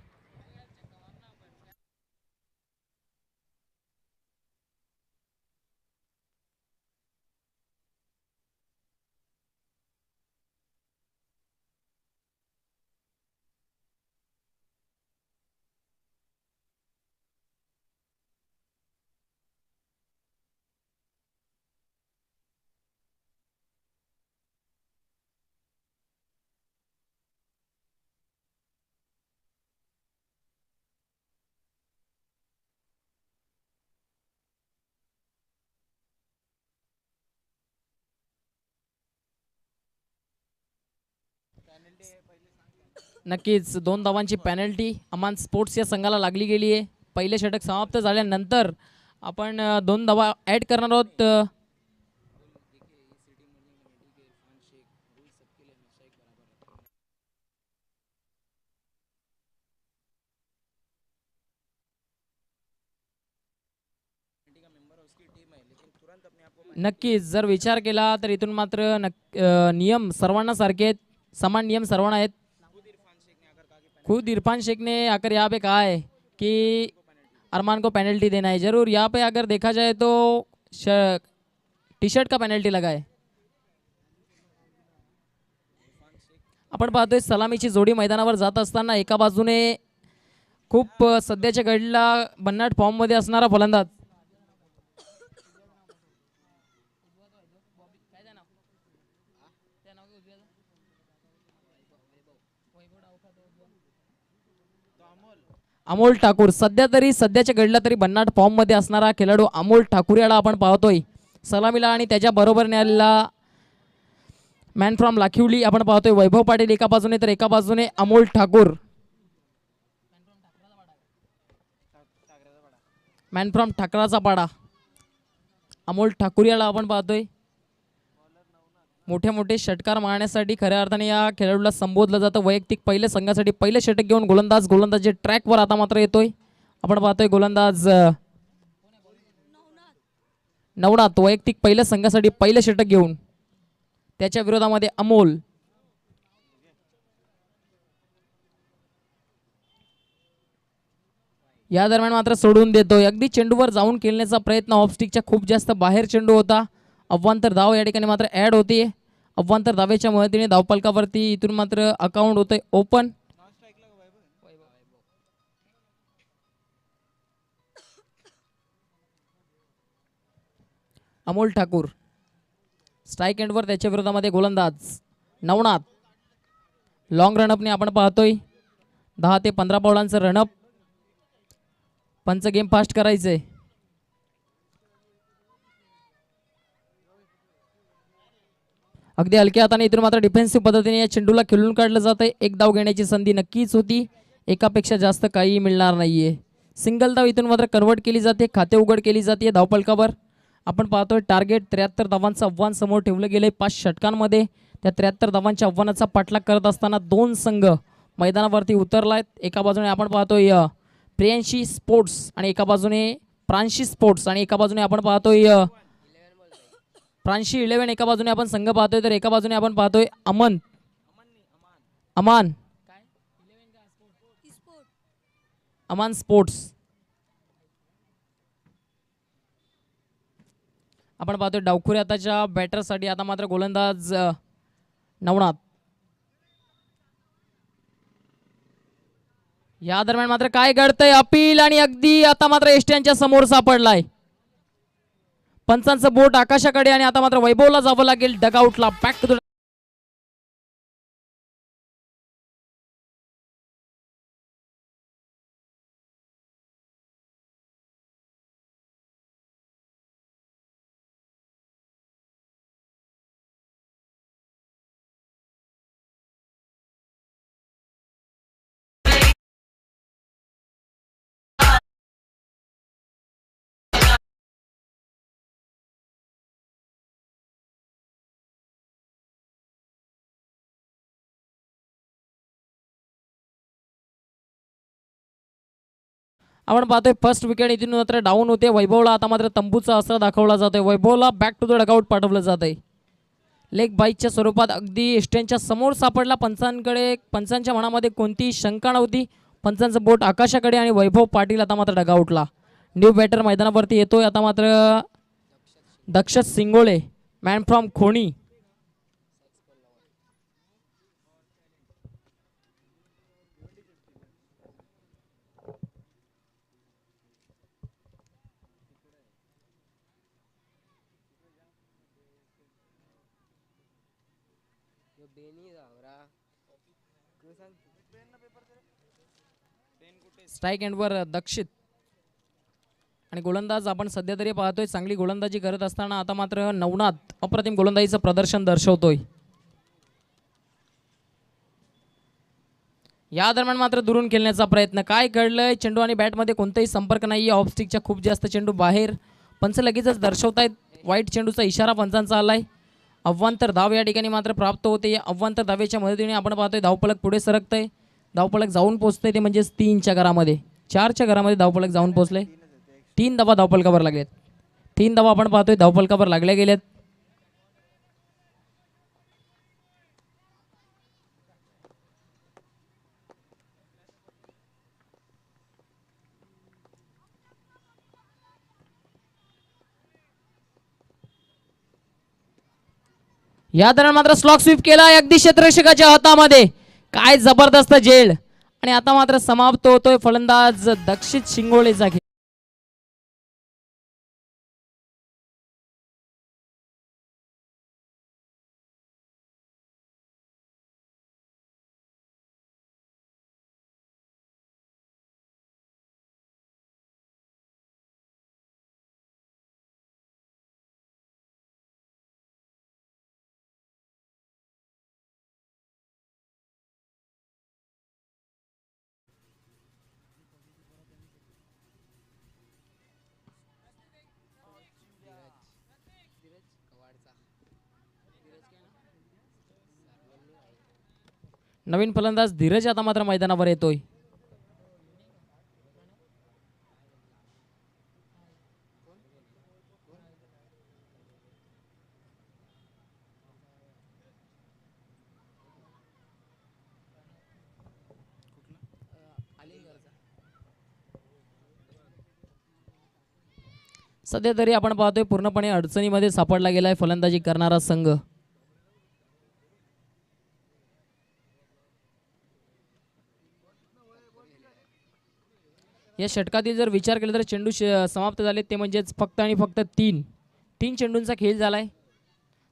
नक्कीच 2 धावांची पॅनल्टी अमान स्पोर्ट्स या संघाला लागली गेली आहे। पहिले षटक समाप्त झाल्यानंतर आपण 2 धावा ॲड करणार आहोत। नक्कीच जर विचार केला तर इथून मात्र नियम सर्वांना सारखे आहेत, समान नियम सर्वांना आहेत. खुद इरफान शेख ने आकर यहाँ पे कहा है कि अरमान को पेनल्टी देना है. जरूर यहाँ पे अगर देखा जाए तो टी शर्ट का पेनल्टी लगा है. आपण पाहतोय सलामीची जोडी मैदानावर जात असताना एका बाजूने खूप सध्याच्या घडीला भन्नाट फॉर्म मध्ये असणारा फलंदाज अमोल ठाकूर सध्याच्या घडीला तरी भन्नाट फॉर्म मध्ये असणारा खेळाडू अमोल ठाकूर याला आपण पाहतोय सलामीला. आणि त्याच्या बरोबरने आलेला मॅन फ्रॉम लाखिवली आपण पाहतोय वैभव पाटील एका बाजूने तर एका बाजूने अमोल ठाकूर. मॅन फ्रॉम ठाकराचा पाडा अमोल ठाकूर याला आपण पाहतोय. मोठे मोठे षटकार मारण्यासाठी खऱ्या अर्थाने या खेळाडूला संबोधलं जातं. वैयक्तिक पहिले संघासाठी पहिले षटक घेऊन गोलंदाज ट्रॅकवर आता मात्र येतोय. आपण पाहतोय गोलंदाज नवनाथ वैयक्तिक पहिल्या संघासाठी पहिले षटक घेऊन त्याच्या विरोधामध्ये अमोल. या दरम्यान मात्र सोडून देतोय. अगदी चेंडूवर जाऊन खेळण्याचा प्रयत्न ऑफस्टिकच्या खूप जास्त बाहेर चेंडू होता. अव्वांतर धाव या ठिकाणी मात्र ऍड होती. अव्वांतर धावेच्या मदतीने धावफलकावरती इथून मात्र अकाउंट होतंय ओपन. अमोल ठाकूर स्ट्राईक एंडवर त्याच्या विरोधामध्ये गोलंदाज नवनाथ. लॉंग रनअपने आपण पाहतोय 10 ते 15 बॉलांचं रनअप. पंच गेम फास्ट करायचंय. अगदी हलक्या हाताने इथून मात्र डिफेन्सिव्ह पद्धतीने या चेंडूला खेळून काढलं जात आहे. एक धाव घेण्याची संधी नक्कीच होती. एकापेक्षा जास्त काही मिळणार नाहीये. सिंगल धाव इथून मात्र कन्वर्ट केली जाते. खाते उघड केली जाते धावफलकावर. आपण पाहतोय टार्गेट 73 धावांचं आव्हान समोर ठेवलं गेलंय 5 षटकांमध्ये. त्या 73 धावांच्या आव्हानाचा पाठलाग करत असताना 2 संघ मैदानावरती उतरलायत. एका बाजूने आपण पाहतोय प्रियांशी स्पोर्ट्स आणि एका बाजूने प्रांशी स्पोर्ट्स आणि एका बाजूने आपण पाहतोय प्रांशी 11 एका बाजूने आपण संघ पाहतोय तर एका बाजूने आपण पाहतोय अमान स्पोर्ट्स. आपण पाहतोय डावखुरी आताच्या बॅटरसाठी आता मात्र गोलंदाज नवनाथ. या दरम्यान मात्र काय घडतंय अपील आणि अगदी आता मात्र एसटीच्या समोर सापडलाय. पंचांचं बोट आकाशाकडे आणि आता मात्र वैभवला जावं लागेल डगआउटला. बॅक टू आपण पाहतोय फर्स्ट विकेट इथून मात्र डाऊन होते. वैभवला आता मात्र तंबूचा असर दाखवला जातोय. वैभवला बॅक टू द डगआउट पाठवलं जात आहे. लेग बाईकच्या स्वरूपात अगदी एस्टेनच्या समोर सापडला. पंचांच्या मनामध्ये कोणतीही शंका नव्हती. पंचांचं बोट आकाशाकडे आणि वैभव पाटील आता मात्र डगआउटला. न्यू बॅटर मैदानावरती येतोय आता मात्र दक्षत सिंगोळे मॅन फ्रॉम खोणी. स्ट्राईक एंडवर दक्षित आणि गोलंदाज आपण सध्या तरी पाहतोय चांगली गोलंदाजी करत असताना आता मात्र नवनाथ अप्रतिम गोलंदाजीचं प्रदर्शन दर्शवतोय. या दरम्यान मात्र दुरून खेळण्याचा प्रयत्न. काय घडलंय चेंडू आणि बॅटमध्ये कोणताही संपर्क नाहीये. ऑफस्टिकच्या खूप जास्त चेंडू बाहेर. पंच लगेचच दर्शवतायत. वाईट चेंडूचा इशारा पंचांचा आलाय. अव्वांतर धाव या ठिकाणी मात्र प्राप्त होते. या अव्वांतर धावेच्या मदतीने आपण पाहतोय धावफलक पुढे सरकतंय. धावफलक जाऊन पोहोचतंय ते म्हणजेच 3च्या घरामध्ये. 4च्या घरामध्ये धावफलक जाऊन पोहोचले. 3 धावा धावफलकावर लागलेत. 3 धावा आपण पाहतोय धावफलकावर लागल्या गेल्यात. या दरम्यान मात्र स्लॉक स्वीप केलाय अगदी क्षेत्ररक्षकाच्या हातामध्ये. काय जबरदस्त झेल आणि आता मात्र समाप्त होतोय फलंदाज दक्षित शिंगोळेचा खेळ. नवीन फलंदाज धीरज आता मात्र मैदानावर येतोय. सध्या तरी आपण पाहतोय पूर्णपणे अडचणीमध्ये सापडला गेलाय फलंदाजी करणारा संघ. या षटकातील जर विचार केला तर चेंडू समाप्त झाले ते म्हणजेच फक्त आणि फक्त 3 चेंडूंचा खेळ झालाय.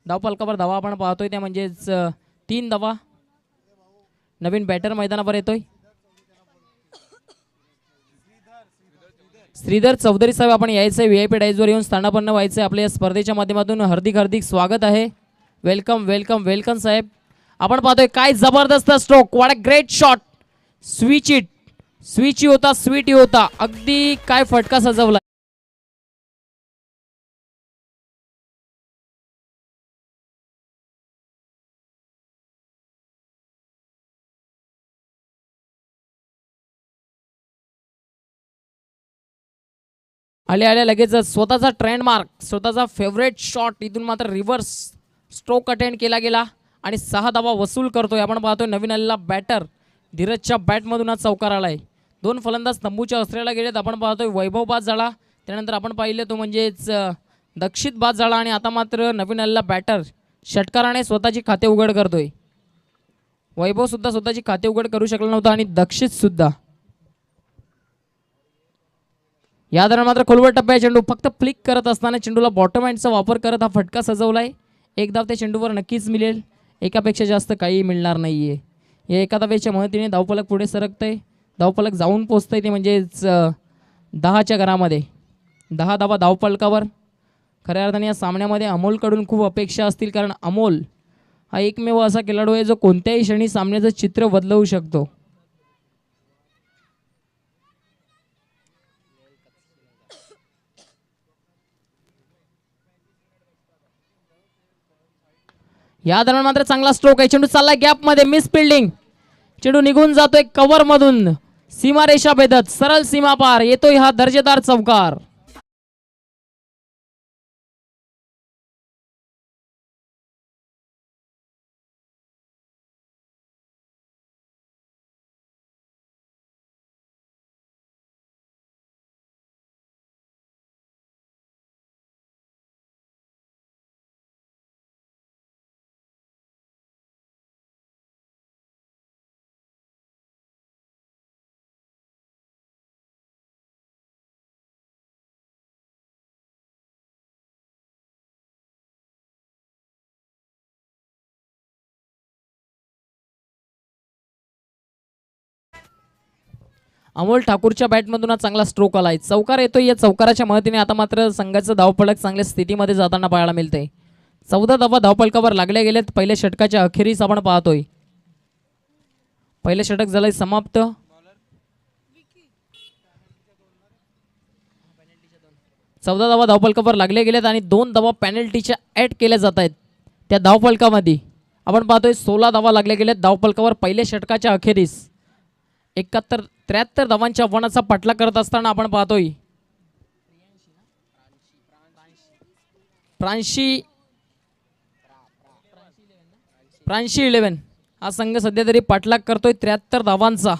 धावफलकावर धावा आपण पाहतोय त्या म्हणजेच 3 धावा. नवीन बॅटर मैदानावर येतोय. श्रीधर चौधरी साहेब आपण यायचंय VIP डायजवर येऊन स्थानापन्न व्हायचंय. आपल्या या स्पर्धेच्या माध्यमातून हार्दिक स्वागत आहे. वेलकम वेलकम वेलकम साहेब. आपण पाहतोय काय जबरदस्त stroke. What a great shot. Switch होता अगदी काय फटका सजवला. आल्या लगेच स्वतःचा ट्रेंडमार्क स्वतःचा फेवरेट शॉट इथून मात्र रिव्हर्स स्ट्रोक अटेंड केला गेला आणि 6 धावा वसूल करतोय. आपण पाहतोय नवीन आलेला बॅटर धीरजच्या बॅटमधून आज चौकार आलाय. 2 फलंदाज तंबूच्या अस्त्रेला गेलेत. आपण पाहतोय वैभव बाद झाला. त्यानंतर आपण पाहिले तो म्हणजेच दक्षित बाद झाला आणि आता मात्र नवीन आलेला बॅटर षटकाराने स्वतःची खाते उघड करतोय. वैभव सुद्धा स्वतःची खाते उघड करू शकला नव्हता आणि दक्षित सुद्धा. या दरम्यान मात्र खोलवर टप्प्या चेंडू फक्त फ्लिक करत असताना चेंडूला बॉटम हँडचा वापर करत हा फटका सजवलाय. एक धाव त्या चेंडूवर नक्कीच मिळेल. एकापेक्षा जास्त काही मिळणार नाहीये. या एका धावेच्या मदतीने धावफलक पुढे सरकतंय. धावफलक जाऊन पोहोचतंय ते म्हणजेच 10च्या घरामध्ये. 10 धावा धावफलकावर. खऱ्या अर्थाने या सामन्यामध्ये अमोलकडून खूप अपेक्षा असतील कारण अमोल हा एकमेव असा खेळाडू आहे जो कोणत्याही क्षणी सामन्याचं चित्र बदलवू शकतो. या दरम्यान मात्र चांगला स्ट्रोक आहे. चेंडू चाललाय गॅप मध्ये. Miss fielding. चेंडू निघून जातोय कव्हर मधून. सीमारेषा भेदत सरळ सीमा पार येतोय हा दर्जेदार चौकार. अमोल ठाकूरच्या बॅटमधून चांगला स्ट्रोक आलाय. चौकार येतोय. या चौकाराच्या मदतीने आता मात्र संघाचं धावफलक चांगल्या स्थितीमध्ये जाताना पाहायला मिळते. 14 धावा धावफलकावर लागल्या गेल्यात. पहिल्या षटकाच्या अखेरीस आपण पाहतोय. पहिलं षटक झालंय समाप्त. चौदा धावा धावफलकावर लागले गेलेत आणि 2 धावा पॅनल्टीच्या ऍड केल्या जात आहेत. त्या धावफलकामध्ये आपण पाहतोय 16 धावा लागल्या गेल्यात धावफलकावर पहिल्या षटकाच्या अखेरीस. 73 धावांच्या आव्हानाचा पाठलाग करत असताना आपण पाहतोय प्रांशी 11 हा संघ सध्या तरी पाठलाग करतोय 73 धावांचा.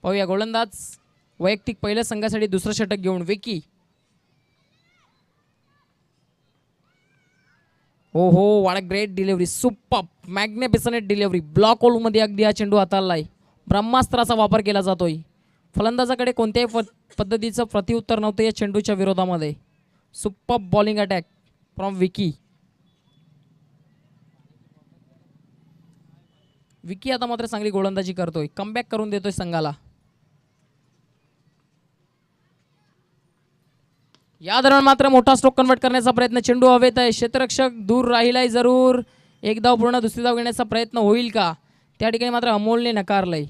पाहूया गोलंदाज वैयक्तिक पहिल्या संघासाठी दुसरं षटक घेऊन विकी. हो हो, what great delivery, super magnificent delivery. Block hole मध्ये अगदी हा चेंडू हाताळलाय. ब्रह्मास्त्राचा वापर केला जातोय. फलंदाजाकडे कोणत्याही पद्धतीचं प्रत्युत्तर नव्हतं या चेंडूच्या विरोधामध्ये. Super bowling attack from Vicky. Vicky आता मात्र चांगली गोलंदाजी करतोय, कमबॅक करून देतोय संघाला. या दरम्यान मात्र मोठा स्ट्रोक कन्वर्ट करण्याचा प्रयत्न, चेंडू हवेत आहे, क्षेत्ररक्षक दूर राहिलाय जरूर. एक धाव पूर्ण, दुसरी धाव घेण्याचा प्रयत्न होईल का? त्या ठिकाणी मात्र अमोलने नकारलंय.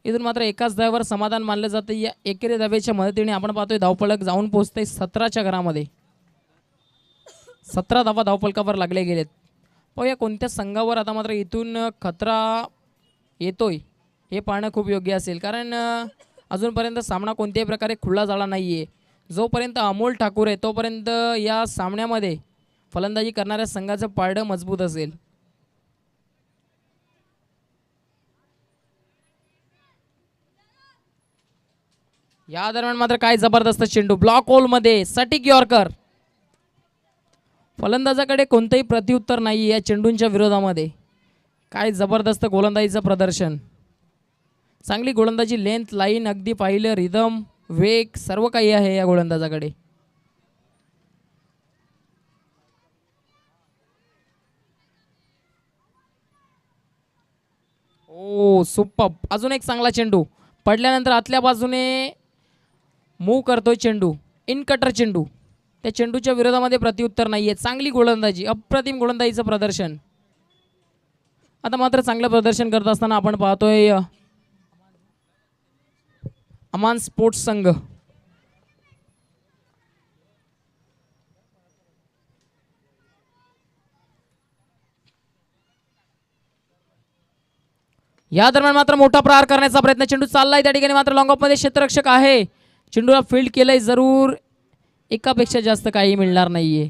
इथून मात्र एकाच धावेवर समाधान मानलं जातं. या एकेरी धावेच्या मदतीने आपण पाहतोय धावफलक जाऊन पोहोचतंय 17च्या घरामध्ये. 17 धावा धावफलकावर लागले गेलेत. पाहूया कोणत्या संघावर आता मात्र इथून खतरा येतोय हे पाहणं खूप योग्य असेल, कारण अजूनपर्यंत सामना कोणत्याही प्रकारे खुला झाला नाहीये. जोपर्यंत अमोल ठाकूर आहे तोपर्यंत या सामन्यामध्ये फलंदाजी करणाऱ्या संघाचं पारडं मजबूत असेल. या दरम्यान मात्र काय जबरदस्त चेंडू, ब्लॉक होल मध्ये सटीक यॉर्कर. फलंदाजाकडे कोणतंही प्रत्युत्तर नाही या चेंडूंच्या विरोधामध्ये. काय जबरदस्त गोलंदाजीचं प्रदर्शन. चांगली गोलंदाजी, लेंथ, लाईन, अगदी पाहिलं रिदम, वेग सर्व काही आहे या गोलंदाजाकडे. ओ सुपर, अजून एक चांगला चेंडू पडल्यानंतर आतल्या बाजूने मूव करतोय चेंडू, इन कटर चेंडू. त्या चेंडूच्या विरोधामध्ये प्रत्युत्तर नाहीये. चांगली गोलंदाजी, अप्रतिम गोलंदाजीचं प्रदर्शन. आता मात्र चांगलं प्रदर्शन करत असताना आपण पाहतोय अमान स्पोर्ट्स संघ. या दरम्यान मात्र मोठा प्रहार करण्याचा प्रयत्न, चेंडू चाललाय त्या ठिकाणी मात्र लॉंग ऑफ मध्ये क्षेत्ररक्षक आहे. चेंडूला फील्ड केलंय जरूर, एकापेक्षा जास्त काही मिळणार नाहीये.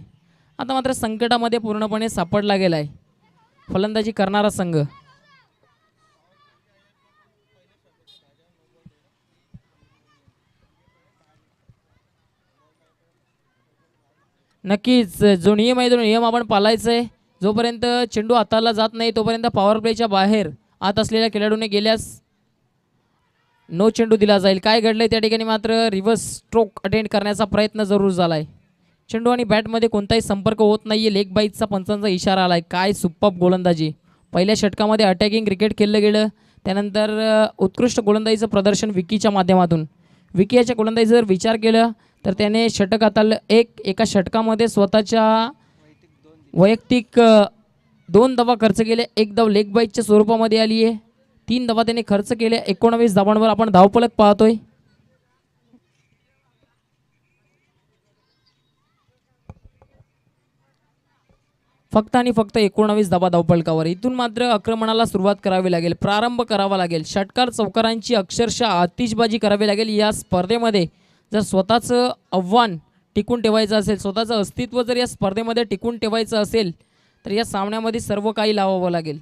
आता मात्र संकटामध्ये पूर्णपणे सापडला गेलाय फलंदाजी करणारा संघ. नक्कीच जो नियम आहे तो नियम आपण पाळायचा आहे. जोपर्यंत चेंडू हाताला जात नाही तोपर्यंत पॉवर प्लेच्या बाहेर आत असलेल्या खेळाडूने गेल्यास नो चेंडू दिला जाईल. काय घडलंय त्या ठिकाणी मात्र रिव्हर्स स्ट्रोक अटेंड करण्याचा प्रयत्न जरूर झालाय. चेंडू आणि बॅटमध्ये कोणताही संपर्क होत नाहीये. लेग बाईटचा पंचांचा इशारा आलाय. काय सुपर्ब गोलंदाजी. पहिल्या षटकामध्ये अटॅकिंग क्रिकेट खेळलं गेलं, त्यानंतर उत्कृष्ट गोलंदाजीचं प्रदर्शन विकीच्या माध्यमातून. विकी याच्या गोलंदाजीचा जर विचार केला तर त्याने षटक हाताळलं. एका षटकामध्ये स्वतःच्या वैयक्तिक 2 धावा खर्च केले. 1 धाव लेग बाईटच्या स्वरूपामध्ये आली आहे. 3 धावा त्याने खर्च केल्या. 19 धावांवर आपण धावफलक पाहतोय. फक्त आणि फक्त 19 धावा धावफलकावर. इथून मात्र आक्रमणाला सुरुवात करावी लागेल, प्रारंभ करावा लागेल. षटकार चौकारांची अक्षरशः आतिषबाजी करावी लागेल या स्पर्धेमध्ये. जर स्वतःचं आव्हान टिकून ठेवायचं असेल, स्वतःचं अस्तित्व जर या स्पर्धेमध्ये टिकून ठेवायचं असेल तर या सामन्यामध्ये सर्व काही लावावं लागेल.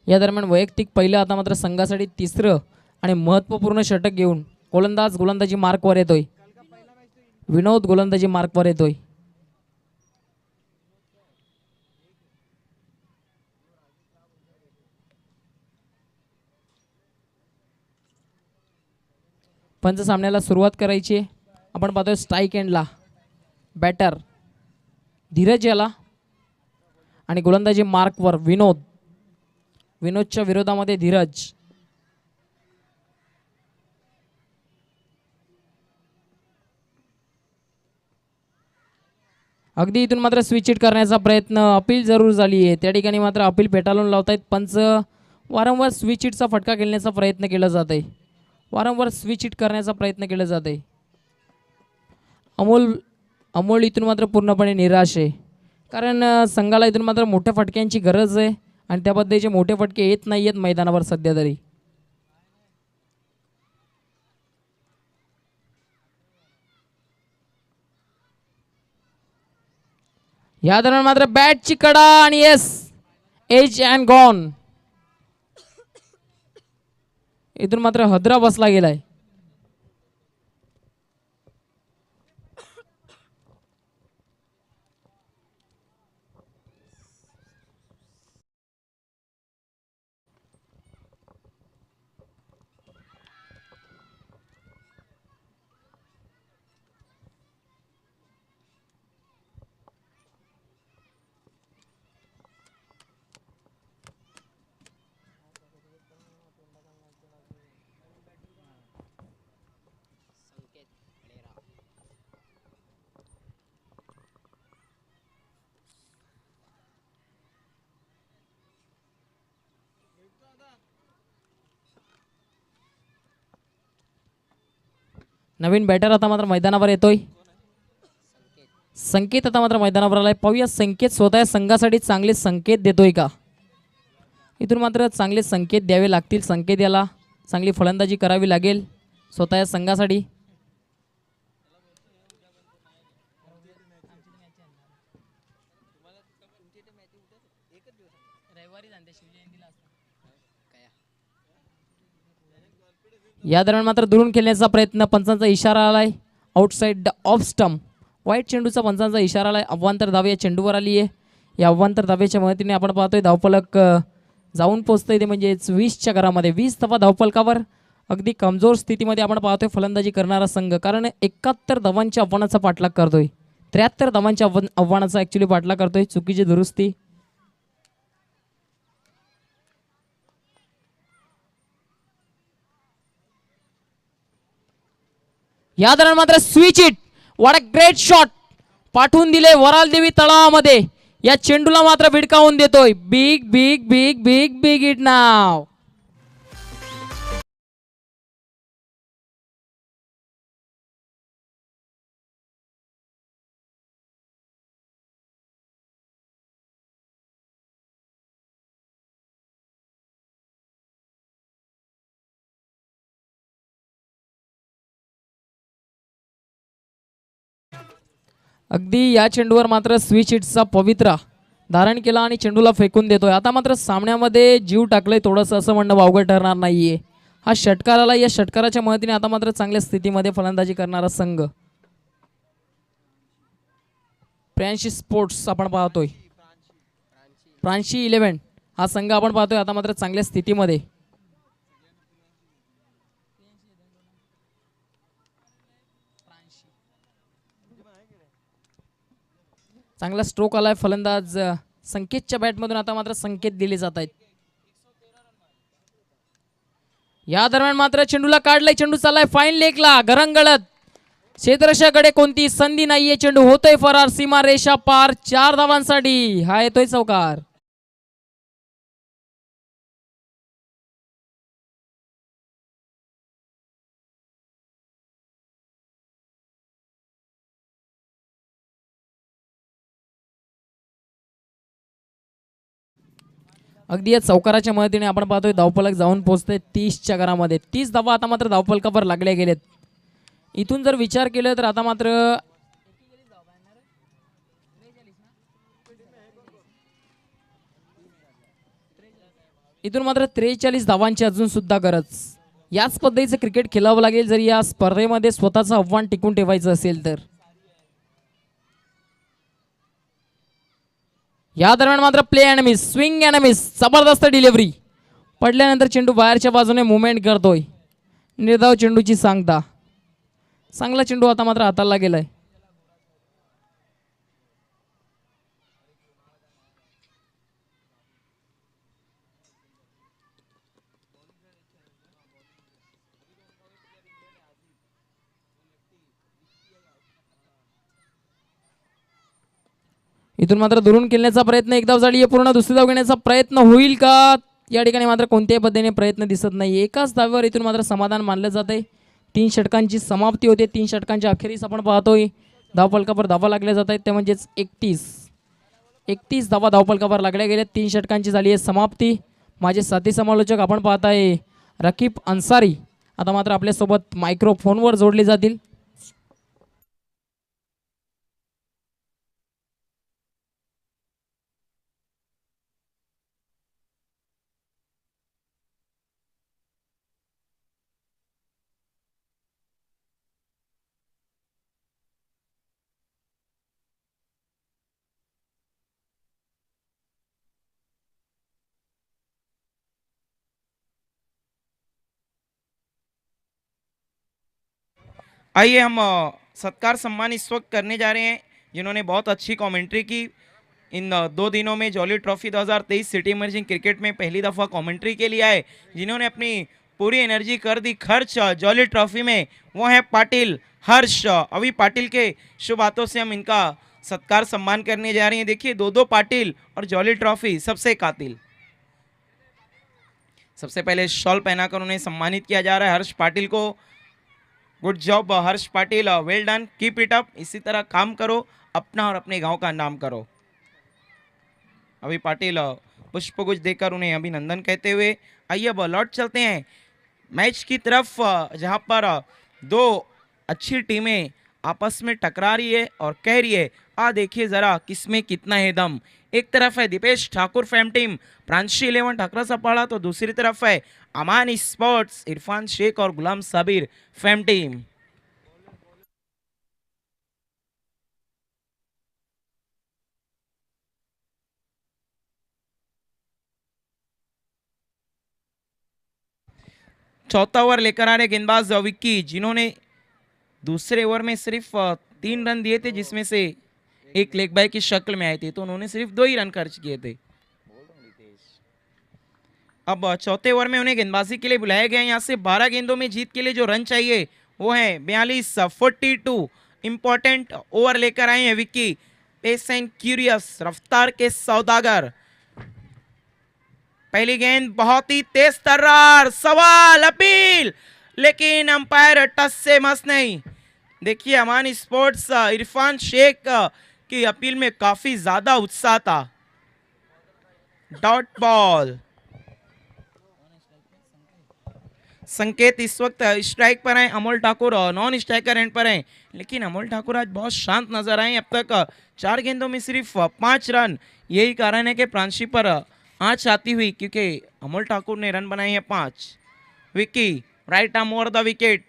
या दरम्यान वैयक्तिक पहिलं आता मात्र संघासाठी तिसरं आणि महत्त्वपूर्ण षटक घेऊन गोलंदाजी मार्कवर येतोय. विनोद गोलंदाजी मार्कवर येतोय. पंच सामन्याला सुरुवात करायची. आपण पाहतोय स्ट्राईक एंडला बॅटर धीरज याला आणि गोलंदाजी मार्कवर विनोद. विनोदच्या विरोधामध्ये धीरज. अगदी इथून मात्र स्विच हिट करण्याचा प्रयत्न, अपील जरूर झाली आहे त्या ठिकाणी, मात्र अपील पेटाळून लावतायत पंच. वारंवार स्विच हिटचा फटका खेळण्याचा प्रयत्न केला जात आहे, वारंवार स्विच हिट करण्याचा प्रयत्न केला जात आहे. अमोल अमोल इथून मात्र पूर्णपणे निराश आहे, कारण संघाला इथून मात्र मोठ्या फटक्यांची गरज आहे आणि त्या पद्धतीचे मोठे फटके येत नाही आहेत मैदानावर सध्या तरी. या दरम्यान मात्र बॅटची कडा आणि येस, एज अँड गॉन. इथून मात्र हदरा बसला गेलाय. नवीन बॅटर आता मात्र मैदानावर येतोय. संकेत आता मात्र मैदानावर आलाय. पाहूया संकेत स्वतः संघासाठी चांगले संकेत देतोय का. इथून मात्र चांगले संकेत द्यावे लागतील. संकेत याला चांगली फलंदाजी करावी लागेल स्वतः संघासाठी. या दरम्यान मात्र दुरून खेळण्याचा प्रयत्न, पंचांचा इशारा आलाय. आउटसाइड ऑफ स्टंप, वाईट चेंडूचा पंचांचा इशारा आलाय. अव्वांतर धाव या चेंडूवर आली आहे. या अव्वांतर धावेच्या मदतीने आपण पाहतोय धावफलक जाऊन पोहोचतोय ते म्हणजे 20च्या घरामध्ये. 20 धावा धावफलकावर. अगदी कमजोर स्थितीमध्ये आपण पाहतोय फलंदाजी करणारा संघ, कारण 71 धावांच्या आव्हानाचा पाठलाग करतोय. 73 धावांच्या आव्हानाचा ऍक्च्युली पाठलाग करतोय. चुकीची दुरुस्ती. या दरम्यान मात्र switch hit, what a great shot पाठवून दिले वराल देवी तळामध्ये. या चेंडूला मात्र भिडकावून देतोय. Big big big big big hit नाव. अगदी या चेंडूवर मात्र स्विच हिटचा पवित्रा धारण केला आणि चेंडूला फेकून देतोय. आता मात्र सामन्यामध्ये जीव टाकलंय थोडंसं, असं म्हणणं वावगं ठरणार नाहीये. हा षटकार आला, या षटकाराच्या मदतीने आता मात्र चांगल्या स्थितीमध्ये फलंदाजी करणारा संघ फ्रँची स्पोर्ट्स आपण पाहतोय. फ्रान्सी 11 हा संघ आपण पाहतोय आता मात्र चांगल्या स्थितीमध्ये. चांगला स्ट्रोक आलाय फलंदाज संकेतच्या बॅटमधून. आता मात्र संकेत दिले जात आहेत. या दरम्यान मात्र चेंडूला काढलाय. चेंडू चाललाय फाईन लेगला घरंगळत. क्षेत्ररक्षकाकडे कोणती संधी नाहीये. चेंडू होतोय फरार, सीमा रेषा पार. 4 धावांसाठी हा येतोय चौकार. अगदी या चौकाराच्या मदतीने आपण पाहतोय धावफलक जाऊन पोहोचतोय 30च्या घरामध्ये. 30 धावा आता मात्र धावफलकावर लागल्या गेलेत. इथून जर विचार केला तर आता मात्र इथून मात्र 43 धावांची अजून सुद्धा गरज. याच पद्धतीचं क्रिकेट खेळावं लागेल जर या स्पर्धेमध्ये स्वतःचं आव्हान टिकून ठेवायचं असेल तर. या दरम्यान मात्र play and miss, swing and miss, जबरदस्त डिलिव्हरी. पडल्यानंतर चेंडू बाहेरच्या बाजूने मुवमेंट करतोय. निर्धाव चेंडूची सांगता. चांगला चेंडू आता मात्र हाताला गेलाय. इथून मात्र दुरून खेळण्याचा प्रयत्न, एक धाव झाली आहे पूर्ण, दुसरी धाव घेण्याचा प्रयत्न होईल का? या ठिकाणी मात्र कोणत्याही पद्धतीने प्रयत्न दिसत नाही. एकाच धावेवर इथून मात्र समाधान मानलं जात आहे. 3 षटकांची समाप्ती होते. 3 षटकांच्या अखेरीस आपण पाहतोय धावफलकावर धावा लागल्या जात आहेत, ते म्हणजेच 31 धावा धावफलकावर लागल्या गेल्या. 3 षटकांची झाली आहे समाप्ती. माझे साथी समालोचक आपण पाहताय रकीब अन्सारी आता मात्र आपल्यासोबत मायक्रोफोनवर जोडले जातील. आइए हम सत्कार सम्मान इस वक्त करने जा रहे हैं जिन्होंने बहुत अच्छी कमेंट्री की इन 2 दिनों में jolly trophy 2023 city emerging cricket में पहली दफ़ा कमेंट्री के लिए आए, जिन्होंने अपनी पूरी एनर्जी कर दी खर्च जॉली ट्रॉफी में, वो है पाटिल हर्ष अभी पाटिल के शुभ हाथों से हम इनका सत्कार सम्मान करने जा रहे हैं। देखिए 2-2 पाटिल और जॉली ट्रॉफी सबसे कातिल। सबसे पहले शॉल पहनाकर उन्हें सम्मानित किया जा रहा है हर्ष पाटिल को। Good job Harsh Patil, well done, keep it up, इसी तरह काम करो, अपना और अपने गांव का नाम करो। अभी पाटिल पुष्पगुच्छ देकर उन्हें अभिनंदन कहते हुए आइए अब लौट चलते हैं मैच की तरफ, जहां पर 2 अच्छी टीमें आपस में टकरा रही है और कह रही है आ देखिए जरा किसमें कितना है दम। एक तरफ है दीपेश ठाकुर फैम टीम प्रांशी 11 ठाकरा सपाड़ा, तो दूसरी तरफ है अमान स्पोर्ट्स इरफान शेख और गुलाम साबिर फैम टीम। चौथा ओवर लेकर आ रहे गेंदबाज विक्की, जिन्होंने दूसरे ओवर में सिर्फ 3 रन दिए थे, जिसमें से एक लेग बाय की शक्ल में आए थे, तो उन्होंने सिर्फ 2 ही रन खर्च किए थे। अब चौथे ओवर में उन्हें गेंदबाजी के लिए बुलाया गया। यहाँ से 12 गेंदों में जीत के लिए जो रन चाहिए वो है 42-42। इंपॉर्टेंट ओवर लेकर आए हैं विक्की, पेस एंड क्यूरियस, रफ्तार के सौदागर। पहली गेंद बहुत ही तेज तर्रार, सवाल अपील, लेकिन अंपायर टच से मस नहीं। देखिए अमान स्पोर्ट्स इरफान शेख की अपील में काफी ज्यादा उत्साह था। Dot ball. संकेत इस वक्त स्ट्राइक पर हैं, Amol Thakur non striker end पर हैं, लेकिन अमोल ठाकुर आज बहुत शांत नजर आए। अब तक 4 गेंदों में सिर्फ 5 रन, यही कारण है कि प्रांशी पर आंच आती हुई, क्योंकि अमोल ठाकुर ने रन बनाए हैं 5। Vicky right arm over the wicket,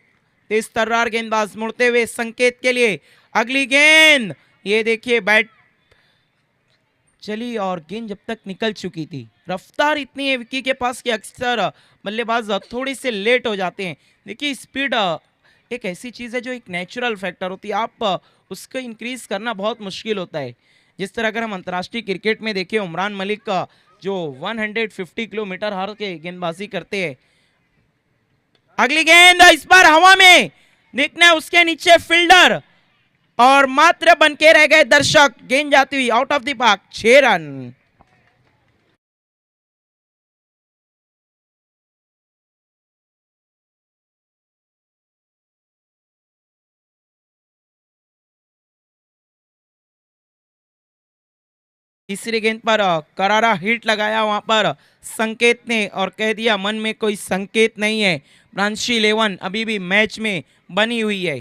तेज तर्रार गेंदबाज मुड़ते हुए संकेत के लिए अगली गेंद, ये देखिए बैट चली और गेंद जब तक निकल चुकी थी। रफ्तार इतनी है विक्की के पास कि अक्सर बल्लेबाज थोड़ी से लेट हो जाते हैं। देखिए स्पीड एक ऐसी चीज़ है जो एक नेचुरल फैक्टर होती है, आप उसको इंक्रीज करना बहुत मुश्किल होता है। जिस तरह अगर हम अंतर्राष्ट्रीय क्रिकेट में देखें, उमरान मलिक का जो 150 किलोमीटर हर के गेंदबाजी करते हैं। अगली गेंद इस बार हवा में, देखना है उसके नीचे फील्डर और मात्र बनके रह गए दर्शक। गेंद जाती हुई out of the park, 6 run. तीसरी गेंद पर करारा हिट लगाया वहां पर संकेत ने और कह दिया मन में कोई संकेत नहीं है, प्रांशी 11 अभी भी मैच में बनी हुई है।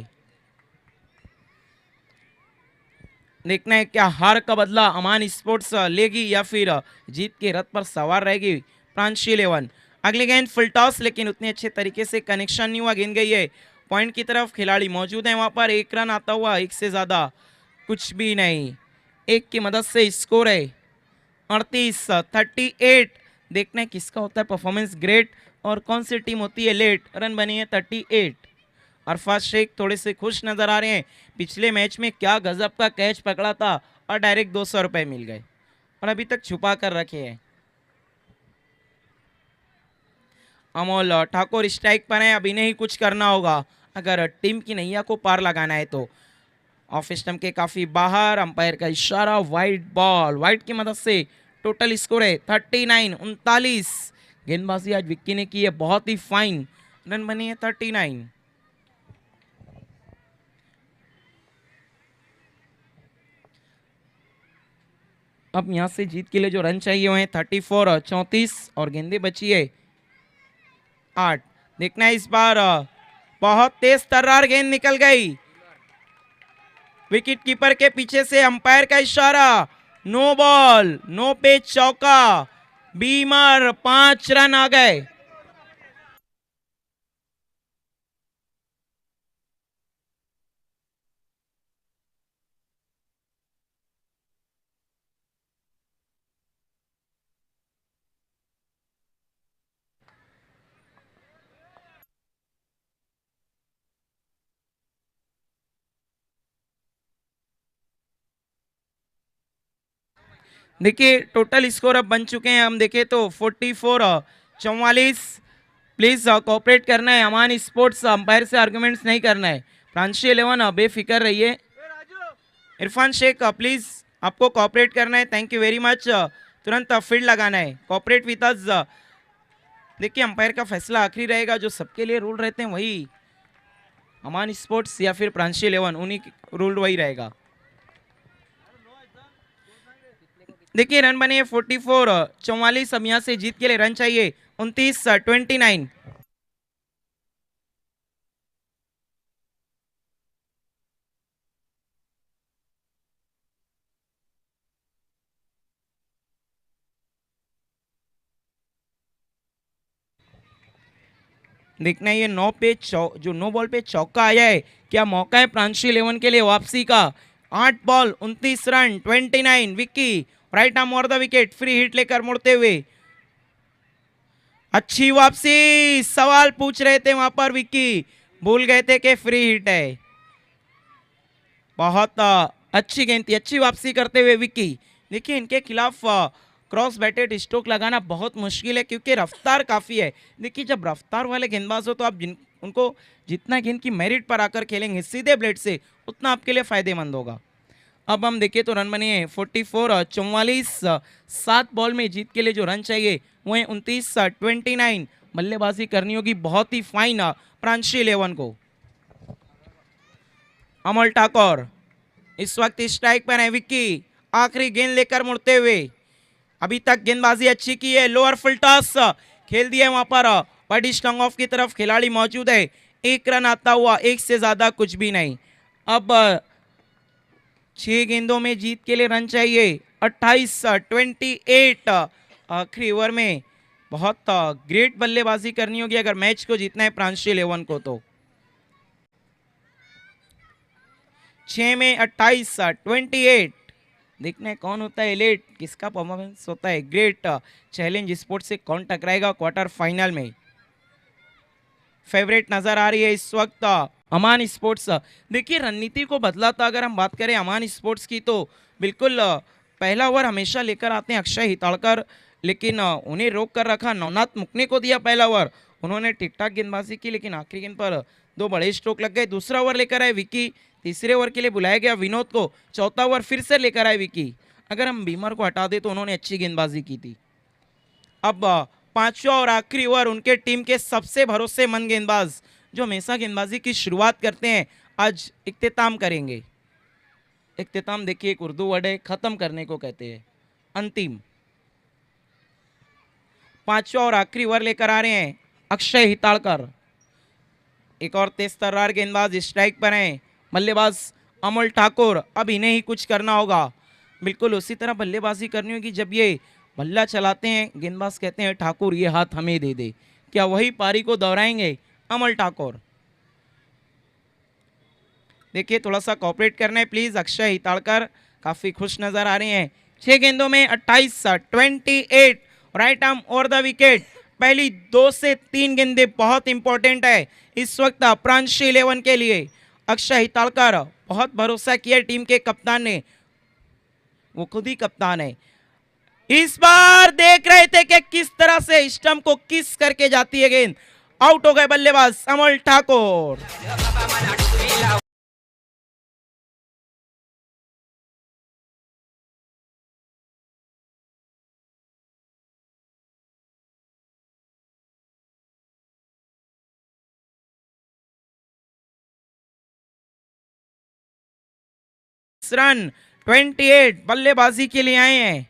देखना है क्या हार का बदला अमान स्पोर्ट्स लेगी या फिर जीत के रथ पर सवार रहेगी प्रांशी 11। अगली गेंद फुल टॉस, लेकिन उतने अच्छे तरीके से कनेक्शन नहीं हुआ, गेंद गई है पॉइंट की तरफ। खिलाड़ी मौजूद है वहां पर, 1 रन आता हुआ, 1 से ज्यादा कुछ भी नहीं। 1 की मदद से स्कोर है 38-38। देखना है किसका होता है परफॉर्मेंस ग्रेट और कौन सी टीम होती है लेट। रन बनी है 38। अरफात शेख थोड़े से खुश नजर आ रहे हैं, पिछले मैच में क्या गजब का कैच पकड़ा था और डायरेक्ट 200 रुपए मिल गए और अभी तक छुपा कर रखे हैं। अमोल ठाकुर स्ट्राइक पर है, अब इन्हें ही कुछ करना होगा अगर टीम की नैया को पार लगाना है तो। ऑफ स्टंप के काफी बाहर, अंपायर का इशारा, वाइड बॉल, वाइड की मदद से टोटल स्कोर है 39 39। गेंदबाजी आज विक्की ने की है बहुत ही फाइन, रन बनी है 39। अब यहां से जीत के लिए जो रन चाहिए वो है 34 और 34 और गेंदे बची है 8। देखना है इस बार बहुत तेज तर्रार गेंद निकल गई, विकेट कीपर के पीछे से अंपायर का इशारा, नो बॉल, नो पे चौका, बीमर 5 रन आ गए। देखिए टोटल स्कोर अब बन चुके हैं, हम देखें तो 44 44। प्लीज कोऑपरेट करना है, अमान स्पोर्ट्स अंपायर से आर्गुमेंट्स नहीं करना है। फ्रांसी 11 बेफिक्र रहिए। इरफान शेख प्लीज आपको कोऑपरेट करना है, थैंक यू वेरी मच। तुरंत फील्ड लगाना है, कोऑपरेट विद अस। देखिए अंपायर का फैसला आखिरी रहेगा, जो सबके लिए रूल रहते हैं वही अमान स्पोर्ट्स या फिर फ्रांसी 11 उन्हीं रूल वही रहेगा। देखिए रन बने 44 44। अब यहां से जीत के लिए रन चाहिए 29 29। देखना है ये जो नो बॉल पे चौका आया है, क्या मौका है फ्रांसी 11 के लिए वापसी का। 8 ball 29 run 29। Vicky right arm over the wicket, free hit लेकर मुड़ते हुए अच्छी वापसी। सवाल पूछ रहे थे वहां पर विक्की, भूल गए थे कि फ्री हिट है। बहुत अच्छी गेंद थी, अच्छी वापसी करते हुए विक्की। देखिए इनके खिलाफ क्रॉस बैटेड स्ट्रोक लगाना बहुत मुश्किल है क्योंकि रफ्तार काफ़ी है। देखिए जब रफ्तार वाले गेंदबाज हो तो आप उनको जितना गेंद की मेरिट पर आकर खेलेंगे सीधे ब्लेड से, उतना आपके लिए फायदेमंद होगा। अब हम देखें तो रन बने 44 और 44। 7 बॉल में जीत के लिए जो रन चाहिए वो है 29 29। बल्लेबाजी करनी होगी बहुत ही फाइन फ्रांसी 11 को। अमल ठाकुर इस वक्त स्ट्राइक पर है, विक्की आखिरी गेंद लेकर मुड़ते हुए। अभी तक गेंदबाजी अच्छी की है, लोअर फुल टॉस खेल दिया है वहां पर, बड़ी स्टंग ऑफ की तरफ खिलाड़ी मौजूद है। 1 रन आता हुआ, 1 से ज्यादा कुछ भी नहीं। अब 6 गेंदों में जीत के लिए रन चाहिए 28 28। आखिरी ओवर में बहुत ग्रेट बल्लेबाजी करनी होगी अगर मैच को जीतना है फ्रांसी 11 को। तो 6 में 28 28। देखना है कौन होता है एलिट, किसका परफॉर्मेंस होता है ग्रेट। चैलेंज स्पोर्ट से कौन टकराएगा क्वार्टर फाइनल में। फेवरेट नजर आ रही है इस वक्त अमान स्पोर्ट्स। देखिए रणनीति को बदला था अगर हम बात करें अमान स्पोर्ट्स की तो बिल्कुल पहला ओवर हमेशा लेकर आते हैं अक्षय हिताड़कर, लेकिन उन्हें रोक कर रखा, नवनाथ मुकने को दिया पहला ओवर। उन्होंने ठीक ठाक गेंदबाजी की लेकिन आखिरी गेंद पर 2 बड़े स्ट्रोक लग गए। दूसरा ओवर लेकर आए विक्की, तीसरे ओवर के लिए बुलाया गया विनोद को, चौथा ओवर फिर से लेकर आए विक्की। अगर हम बीमर को हटा दें तो उन्होंने अच्छी गेंदबाजी की थी। अब 5वां और आखिरी ओवर उनके टीम के सबसे भरोसेमंद गेंदबाज जो हमेशा गेंदबाजी की शुरुआत करते हैं आज इख्तिताम करेंगे। इख्तिताम देखिए एक उर्दू वर्ड है, खत्म करने को कहते हैं, अंतिम। 5वां और आखिरी ओवर लेकर आ रहे हैं अक्षय हिताड़कर। एक और तेज तर्रार गेंदबाज स्ट्राइक पर हैं, बल्लेबाज अमल ठाकुर। अब इन्हें ही कुछ करना होगा, बिल्कुल उसी तरह बल्लेबाजी करनी होगी जब ये बल्ला चलाते हैं। गेंदबाज कहते हैं ठाकुर ये हाथ हमें दे दे, क्या वही पारी को दोहराएंगे अमल ठाकुर। देखिए थोड़ा सा कोऑपरेट करना है प्लीज। अक्षय हिताड़कर काफी खुश नजर आ रहे हैं। 6 गेंदों में 28 28। Right arm over the wicket. पहली 2 से 3 गेंदे बहुत इंपॉर्टेंट है इस वक्त फ्रांसी 11 के लिए। अक्षय हिताड़कर बहुत भरोसा किया टीम के कप्तान ने, वो खुद ही कप्तान है। इस बार देख रहे थे कि किस तरह से स्टंप को किस करके जाती है गेंद। आउट हो गए बल्लेबाज अमल ठाकुर। रन 28 बल्लेबाजी के लिए आए हैं।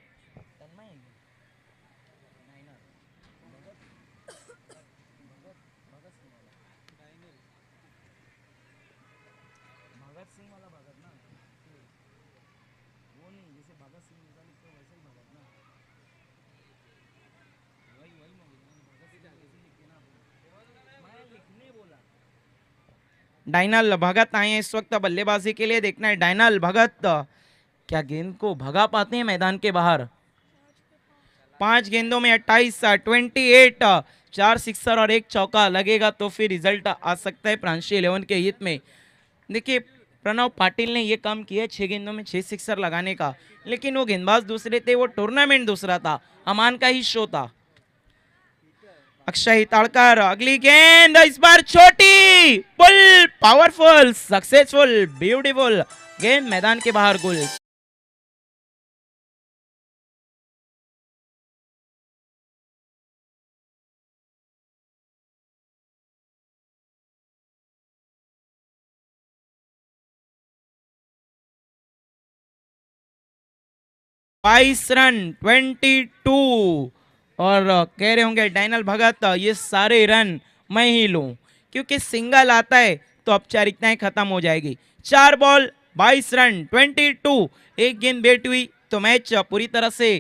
डाइनल भगत आए हैं इस वक्त बल्लेबाजी के लिए। देखना है डाइनल भगत क्या गेंद को भगा पाते हैं मैदान के बाहर। 5 गेंदों में 28 28 4 सिक्सर और 1 चौका लगेगा तो फिर रिजल्ट आ सकता है प्रांशी 11 के हित में। देखिए प्रणव पाटिल ने ये काम किया 6 गेंदों में 6 सिक्सर लगाने का, लेकिन वो गेंदबाज दूसरे थे, वो टूर्नामेंट दूसरा था, अमान का ही शो था। अक्षय हिताड़कर अगली गेंद इस बार छोटी, पुल पावरफुल सक्सेसफुल ब्यूटीफुल गेंद मैदान के बाहर गोल। बाईस रन 22 और कह रहे होंगे डाइनल भगत ये सारे रन मैं ही लूं, क्योंकि सिंगल आता है तो औपचारिकताएं खत्म हो जाएगी। 4 बॉल 22 रन 22, एक गेंद बेट हुई तो मैच पूरी तरह से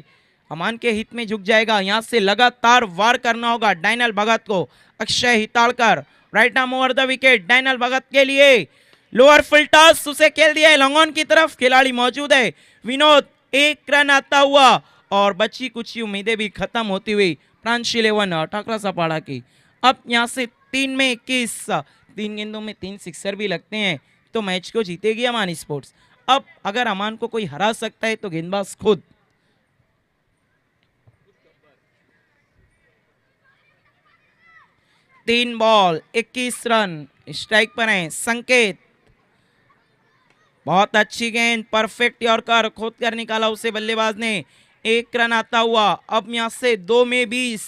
अमान के हित में झुक जाएगा। यहां से लगातार वार करना होगा डाइनल भगत को। Akshay Hitadkar right arm over the wicket Dainal Bhagat के लिए, लोअर फुल टॉस उसे खेल दिया है लॉन्ग ऑन की तरफ, खिलाड़ी मौजूद है विनोद, 1 रन आता हुआ और बची कुछ उम्मीदें भी खत्म होती हुई प्रांशी 11 ठाकरा सपाड़ा की। अब यहां से 3 में 21, 3 गेंदों में 3 सिक्सर भी लगते हैं तो मैच को जीतेगी अमान स्पोर्ट्स। अब अगर अमान को कोई हरा सकता है तो गेंदबाज खुद। तीन बॉल 21 रन स्ट्राइक पर है संकेत, बहुत अच्छी गेंद परफेक्ट यॉर्कर खोद कर निकाला उसे बल्लेबाज ने, 1 रन आता हुआ। अब यहां से 2 में 20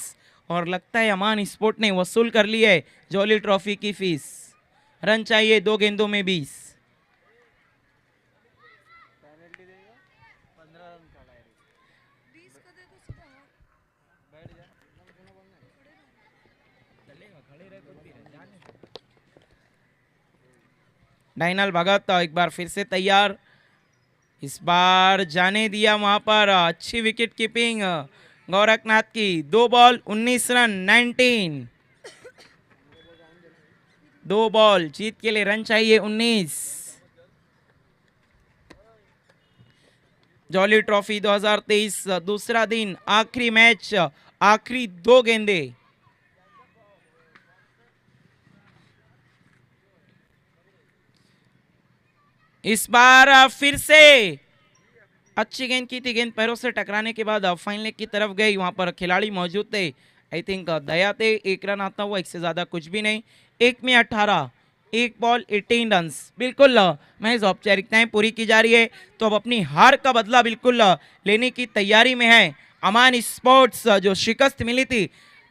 और लगता है अमान स्पोर्ट ने वसूल कर ली है जॉली ट्रॉफी की फीस। रन चाहिए 2 गेंदों में 20। डाइनल भगत एक बार फिर से तैयार, इस बार जाने दिया वहां पर अच्छी विकेट कीपिंग गोरखनाथ की। 2 बॉल 19 रन 19, 2 बॉल जीत के लिए रन चाहिए 19। जॉली ट्रॉफी 2023 दूसरा दिन, आखिरी मैच, आखिरी 2 गेंदे। इस बार फिर से अच्छी गेंद की थी, गेंद पैरों से टकराने के बाद फाइन लेग की तरफ गई, वहां पर खिलाड़ी मौजूद थे, आई थिंक दया थे। 1 रन आता हुआ, इससे ज्यादा कुछ भी नहीं। 1 में 18, 1 बॉल 18 रन, बिल्कुल महज औपचारिकताएं पूरी की जा रही है तो अब अपनी हार का बदला बिल्कुल लेने की तैयारी में है अमान स्पोर्ट्स। जो शिकस्त मिली थी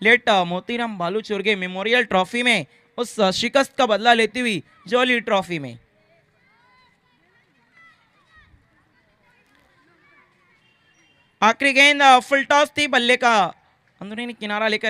लेट मोतीराम बालूचुर्गे मेमोरियल ट्रॉफी में, उस शिकस्त का बदला लेती हुई जॉली ट्रॉफी में। आखिरी गेंद फुल टॉस थी, बल्ले का अंदरूनी किनारा लेकर